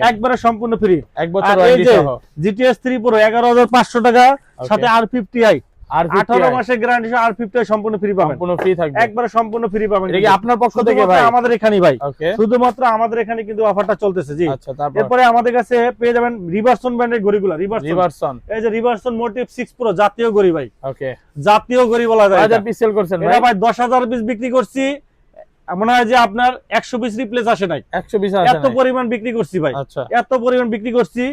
একবারে সম্পূর্ণ ফ্রি, 1 বছর ওয়ারেন্টি সহ। GTS 3 Pro 11500 টাকা, সাথে R50i 18 মাসের গ্যারান্টি সহ R50i সম্পূর্ণ ফ্রি পাবেন, সম্পূর্ণ ফ্রি থাকবে, একবারে সম্পূর্ণ ফ্রি পাবেন। এটা কি আপনার পক্ষ থেকে ভাই? আমাদের এখানেই ভাই, শুধুমাত্র আমাদের এখানে কিন্তু অফারটা চলতেছে। জি আচ্ছা, তারপর এরপরে আমাদের কাছে পেয়ে যাবেন রিভারসন ব্র্যান্ডের ঘড়িগুলো, রিভারসন এই যে রিভারসন মোটিভ 6 Pro জাতীয় ঘড়ি ভাই। ওকে জাতীয় ঘড়ি বলা যায়। 1000 পিস সেল করছেন ভাই? এটা ভাই 10000 পিস বিক্রি করছি, মনে হয় যে আপনার 100 পিস রিপ্লেস আসে নাই, 100 পিস আসে নাই, এত পরিমাণ বিক্রি করছি ভাই। আচ্ছা এত পরিমাণ বিক্রি করছি।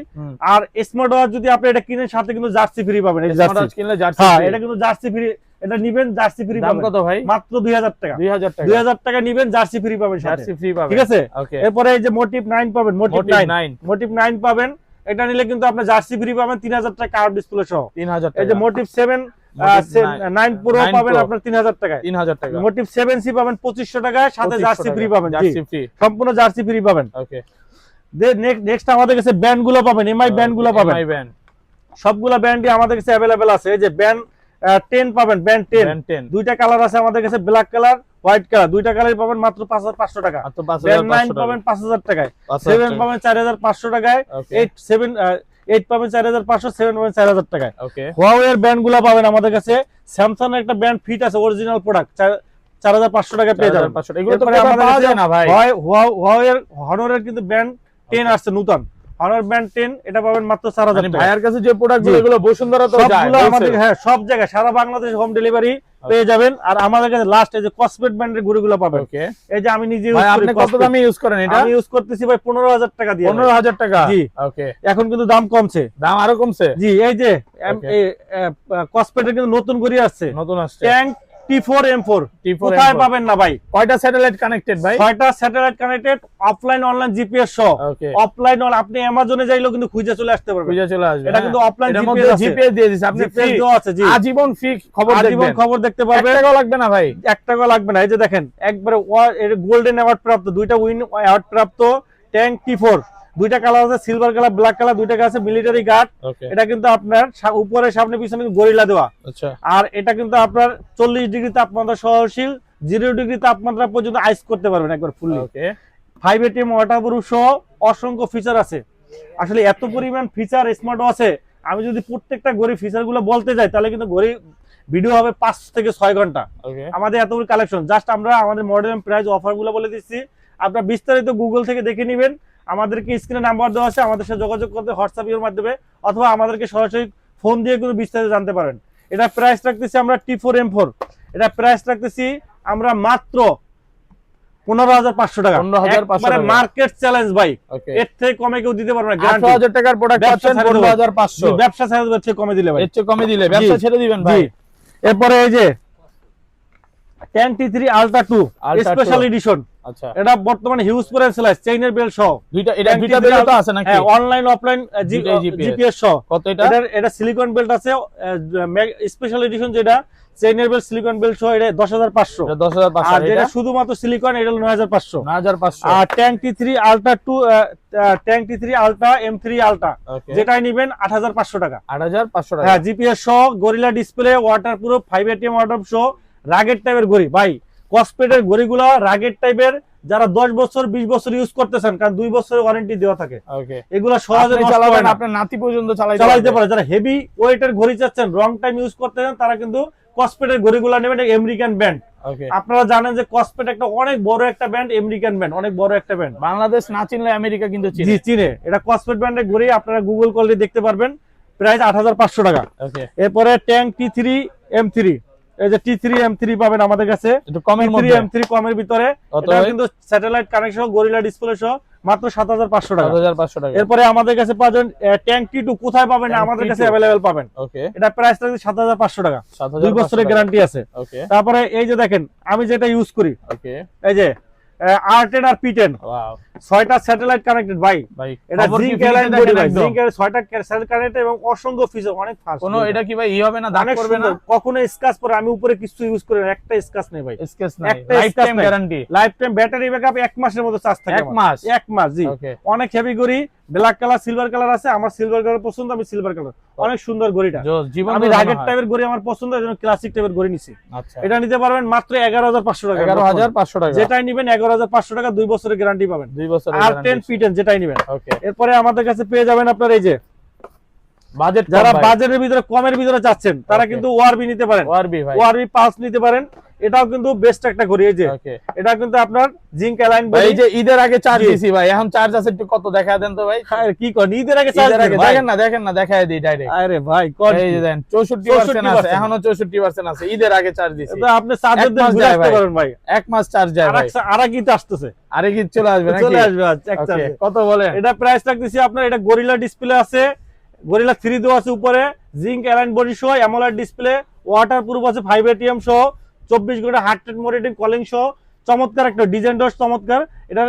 আর স্মার্ট ওয়াচ যদি আপনি এটা কিনেন সাথে কিন্তু জার্সি ফ্রি পাবেন, এই জার্সি কিনলে জার্সি, হ্যাঁ এটা কিন্তু জার্সি ফ্রি এটা নিবেন জার্সি ফ্রি দাম কত ভাই? মাত্র 2000 টাকা। 2000 টাকা নিবেন জার্সি ফ্রি পাবেন, জার্সি ফ্রি পাবেন, ঠিক আছে। ওকে। এরপরে এই যে মোটিভ 9 পাবেন, মোটিভ 9 পাবেন। এটা নিলে কিন্তু আপনি জার্সি ফ্রি পাবেন 3000 টাকা কার্ভ ডিসপ্লে সহ। 3000 টাকা। এই যে মোটিভ 9 প্রো পাবেন আপনার 3000 টাকায়। 3000 টাকা। মোটিভ 7C পাবেন 2500 টাকায়, সাথে জার্সি ফ্রি পাবেন, জার্সি ফ্রি, সম্পূর্ণ জার্সি ফ্রি পাবেন। ওকে। নেক্সট আমাদের কাছে ব্যান্ড গুলো পাবেন, এমআই ব্যান্ড গুলো পাবেন, সবগুলা ব্যান্ডই আমাদের কাছে अवेलेबल আছে। এই যে ব্যান্ড 10 পাবেন, ব্যান্ড 10 দুইটা কালার আছে আমাদের কাছে, ব্ল্যাক কালার, হোয়াইট কালার, দুইটা কালারই পাবেন মাত্র 5500 টাকা। ব্যান্ড 9 পাবেন 5000 টাকায়, 7 পাবেন 4500 টাকায়, 8 পাবেন 4500, 7 পাবেন 4000 টাকায়। ওকে। হুয়াওয়ে এর ব্যান্ড গুলো পাবেন আমাদের কাছে। স্যামসাং এর একটা ব্যান্ড ফিট আছে, অরিজিনাল প্রোডাক্ট, 4500 টাকা পেয়ে যাবেন। এগুলো তো পাওয়া যায় না ভাই। হুয়াওয়ে এর হনরের কিন্তু ব্যান্ড 10 আসছে নতুন, হনর ব্যান্ড 10, এটা পাবেন মাত্র 4000 টাকা। ভাইয়ার কাছে যে প্রোডাক্টগুলো এগুলো বসুন্ধরা তো যায়, সবগুলো আমাদের, হ্যাঁ সব জায়গায় সারা বাংলাদেশ হোম ডেলিভারি পেয়ে যাবেন। আর আমাদের কাছে লাস্ট এই যে কসমেট ব্র্যান্ডের ঘড়িগুলো পাবেন। ওকে। এই যে আমি নিজে ভাই আপনি কত দামে ইউজ করেন এটা? আমি ইউজ করতেছি ভাই 15000 টাকা দিয়ে। 15000 টাকা, জি। ওকে। এখন কিন্তু দাম কমছে, দাম আরো কমছে, জি। এই যে কসমেটের কিন্তু নতুন ঘড়ি আসছে, নতুন আসছে, ট্যাঙ্ক T4 M4 কোথায় পাবেন না ভাই? কয়টা স্যাটেলাইট কানেক্টেড ভাই? 6টা satellite connected, offline online GPS সহ। ওকে। অফলাইন আপনি অ্যামাজনে যাইলেও কিন্তু খুঁজে চলে আসতে পারবেন, খুঁজে চলে আসবে। এটা কিন্তু অফলাইন জিপিএস দিয়ে দিয়েছে আপনি, ফ্রি আছে, জি। আজীবন ফ্রি খবর দেখবেন, আজীবন খবর দেখতে পারবেন, 1 টাকাও লাগবে না ভাই, 1 টাকাও লাগবে না। এই যে দেখেন একবারে গোল্ডেন অ্যাওয়ার্ড প্রাপ্ত, দুইটা উইন অ্যাওয়ার্ড প্রাপ্ত ট্যাঙ্ক T4, দুইটা কালার আছে, সিলভার কালার, ব্ল্যাক কালার, দুইটা আছে মিলিটারি গার্ড। এটা কিন্তু আপনার উপরে সামনে পিছনে গরিলা দেওয়া। আচ্ছা। আর এটা কিন্তু আপনার 40 ডিগ্রি তাপমাত্রা সহনশীল, 0 ডিগ্রি তাপমাত্রা পর্যন্ত আইস করতে পারবেন একবার ফুললি। ওকে। 5 ATM ওয়াটারপ্রুফ সহ অসংখ্য ফিচার আছে। আসলে এত পরিমাণ ফিচার স্মার্ট আছে, আমি যদি প্রত্যেকটা ঘড়ি ফিচার গুলো বলতে যাই তাহলে কিন্তু ঘড়ি ভিডিও হবে 5 থেকে 6 ঘন্টা। আমাদের এতগুলো কালেকশন, জাস্ট আমরা আমাদের মডেল প্রাইস অফার গুলো বলে দিচ্ছি, আপনারা বিস্তারিত গুগল থেকে দেখে নেবেন। আমাদেরকে স্ক্রিনে নাম্বার দেওয়া আছে, আমাদের সাথে যোগাযোগ করতে হোয়াটসঅ্যাপ এর মাধ্যমে, অথবা আমাদেরকে সরাসরি ফোন দিয়ে কিন্তু বিস্তারিত জানতে পারেন। এটা প্রাইস রাখতেছি আমরা T4 M4, এটা প্রাইস রাখতেছি আমরা মাত্র 15500 টাকা। 15500 মানে মার্কেট চ্যালেঞ্জ ভাই, এর থেকে কমে কেউ দিতে পারবে না। 18000 টাকার প্রোডাক্ট পাচ্ছেন 15500, ব্যবসা ছেড়ে দেবে, এর থেকে কমে দিলে ভাই, এর চেয়ে কমে দিলে ব্যবসা ছেড়ে দিবেন ভাই। এরপরে এই যে tank T3 Ultra 2 special edition, আচ্ছা। এটা বর্তমানে হিউজ পরিমাণ সেল আছে, চেইনের বেল সহ। এটা দুইটা বেল্ট তো আছে নাকি? হ্যাঁ, অনলাইন অফলাইন জিপিএস সহ। কত এটা? এটা সিলিকন বেল্ট আছে, স্পেশাল এডিশন যেটা চেইনের বেল সিলিকন বেল্ট সহ, এটা 10500। এটা 10500, আর যেটা শুধুমাত্র সিলিকন এটা হলো 9500। 9500। আর tank T3 Ultra 2, tank T3 Ultra M3 Ultra যেটাই নেবেন 8500 টাকা। 8500 টাকা, হ্যাঁ, জিপিএস সহ, gorilla display, waterproof, 5 ATM waterproof সহ, রাগেট টাইপের ঘড়ি ভাই। কসপেটের ঘড়িগুলো রাগেট টাইপের, যারা 10 বছর 20 বছর ইউজ করতেছেন, কারণ 2 বছরের ওয়ারেন্টি দেওয়া থাকে। এগুলো সহজে চালাবেন, আপনার নাতি পর্যন্ত চালাইতে পারে। যারা হেভি ওয়েটের ঘড়ি চাচ্ছেন, রং টাইম ইউজ করতে চান, তারা কিন্তু কসপেটের ঘড়িগুলো নেবেন, আমেরিকান ব্র্যান্ড। আপনারা জানেন যে কসপেট একটা অনেক বড় একটা ব্র্যান্ড, আমেরিকান ব্র্যান্ড, অনেক বড় একটা ব্র্যান্ড। বাংলাদেশ না চিনলে আমেরিকা কিন্তু চিনে। জি, চিনে। এটা কসপেট ব্র্যান্ডের ঘড়ি, আপনারা গুগল করলে দেখতে পারবেন। প্রাইস 8500 টাকা। এরপরে ট্যাঙ্ক T3 M3, এই যে T3 M3 পাবেন আমাদের কাছে, একটু কমের মধ্যে, M3 কমের ভিতরে। এটা কিন্তু স্যাটেলাইট কানেকশন, গরিলা ডিসপ্লে সহ, মাত্র 7500 টাকা। 7500 টাকা। এরপরে আমাদের কাছে পাবেন ট্যাঙ্ক T2, কোথায় পাবেন? আমাদের কাছে अवेलेबल পাবেন। ওকে। এটা প্রাইস থাকবে 7500 টাকা, 2 বছরের গ্যারান্টি আছে। ওকে। তারপরে এই যে দেখেন আমি যেটা ইউজ করি, ওকে, এই যে R10 আর P10, ওয়াও, 6টা স্যাটেলাইট কানেক্টেড ভাই। এটা জিঙ্ক অ্যালাইন বডি ভাই, জিঙ্ক এর 6টা স্যাটেলাইট কানেক্টেড এবং অসংখ্য ফিচার, অনেক ফাস্ট। কোনো এটা কি ভাই ই হবে না, দাগ করবে না কখনো? স্ক্র্যাচ পরে আমি উপরে কিছু ইউজ করি না, একটা স্ক্র্যাচ নেই ভাই, স্ক্র্যাচ নাই। Life time guarantee, life time battery backup 1 মাসের মতো চার্জ থাকে। 1 মাস, জি। অনেক হেভি ঘড়ি, ব্ল্যাক কালার, সিলভার কালার আছে। আমার সিলভার কালার পছন্দ, আমি সিলভার কালার, অনেক সুন্দর ঘড়িটা। আমি রাগেট টাইপের ঘড়ি আমার পছন্দ, এজন্য ক্লাসিক টাইপের ঘড়ি নিছি। আচ্ছা, এটা নিতে পারবেন মাত্র 11500 টাকা। 11500 টাকা, যেটাই নেবেন 11500 টাকা, 2 বছরের গ্যারান্টি পাবেন। 2 বছরের গ্যারান্টি, R10 P10 যেটাই নেবেন। ওকে। এরপরে আমাদের কাছে পেয়ে যাবেন আপনার এই যে বাজেট, যারা বাজেটের ভিতরে কমের ভিতরে চাচ্ছেন, তারা কিন্তু ওআরবি নিতে পারেন। ওআরবি ভাই, ওআরবি পালস নিতে পারেন। এটাও কিন্তু বেস্ট একটা ঘড়ি। এই যে এটা কিন্তু আপনার জিঙ্ক অ্যালাইন বডি। এই যে ঈদের আগে চার্জ দিছি ভাই, এখন চার্জ আছে, একটু কত দেখা দেন তো ভাই। আরে কি কোন ঈদের আগে চার্জ দেন? দেখেন না দেখায় দিই ডাইরেক্ট। আরে ভাই কোন, এই যে দেন 64% আছে, এখনো 64% আছে। ঈদের আগে চার্জ দিছি। তো আপনি চার্জার দিয়ে ঘুরে আসতে পারেন ভাই, 1 মাস চার্জ যায় ভাই। আরে কি আসতেছে, আরে কি চলে আসবে নাকি? চলে আসবে, এক চার্জে। কত বলেন? এটা প্রাইস রাখতেছি আপনার, এটা গরিলা ডিসপ্লে আছে, গরিলা 3 দেওয়া আছে উপরে, জিঙ্ক অ্যালাইন বডি সহ, অ্যামোলেড ডিসপ্লে, ওয়াটার প্রুফ আছে 5 ATM সহ 24 ঘন্টা হার্ট রেট মনিটরিং কলিং সহ চমৎকার একটা ডিজাইন ডস চমৎকার। এটার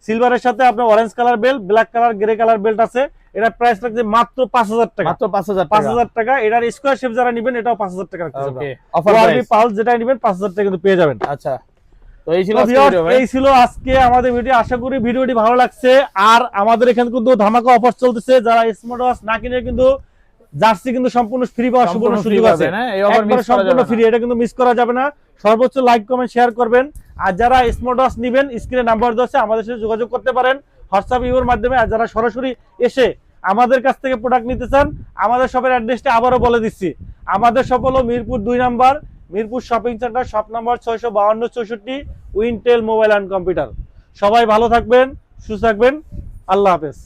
সিলভারের সাথে আপনার orange colour belt, black colour, grey colour belt আছে। এটার প্রাইস লাগছে মাত্র 5000 টাকা, মাত্র 5000 টাকা। এটার স্কয়ার শেপ যারা নেবেন এটাও 5000 টাকা রাখতে ওকে, পারবেন। অফার প্রাইস পালস যেটা নেবেন 5000 টাকা কিন্তু পেয়ে যাবেন। আচ্ছা, তো এই ছিল এই ছিল আজকে আমাদের ভিডিও। আশা করি ভিডিওটি ভালো লাগছে। আর আমাদের এখানে কিন্তু ধামাকা অফার চলতেছে, যারা স্মার্ট ওয়াচ না কিনে কিন্তু জার্সি কিন্তু সম্পূর্ণ ফ্রি পাওয়ার সম্পূর্ণ সুযোগ আছে, একবারে সম্পূর্ণ ফ্রি, এটা কিন্তু মিস করা যাবে না। সর্বোচ্চ লাইক কমেন্ট শেয়ার করবেন। আর যারা স্মার্ট ওয়াচ নেবেন স্ক্রিনে নাম্বার দেওয়া আছে, আমাদের সাথে যোগাযোগ করতে পারেন হোয়াটসঅ্যাপ ইউর মাধ্যমে। আর যারা সরাসরি এসে আমাদের কাছ থেকে প্রোডাক্ট নিতে চান, আমাদের শপের অ্যাড্রেসটা আবারও বলে দিচ্ছি। আমাদের শপ হলো Mirpur 2 number, Mirpur shopping centre, shop number 652 64, Wintel mobile and computer. সবাই ভালো থাকবেন, সুস্থ থাকবেন, আল্লাহ হাফেজ।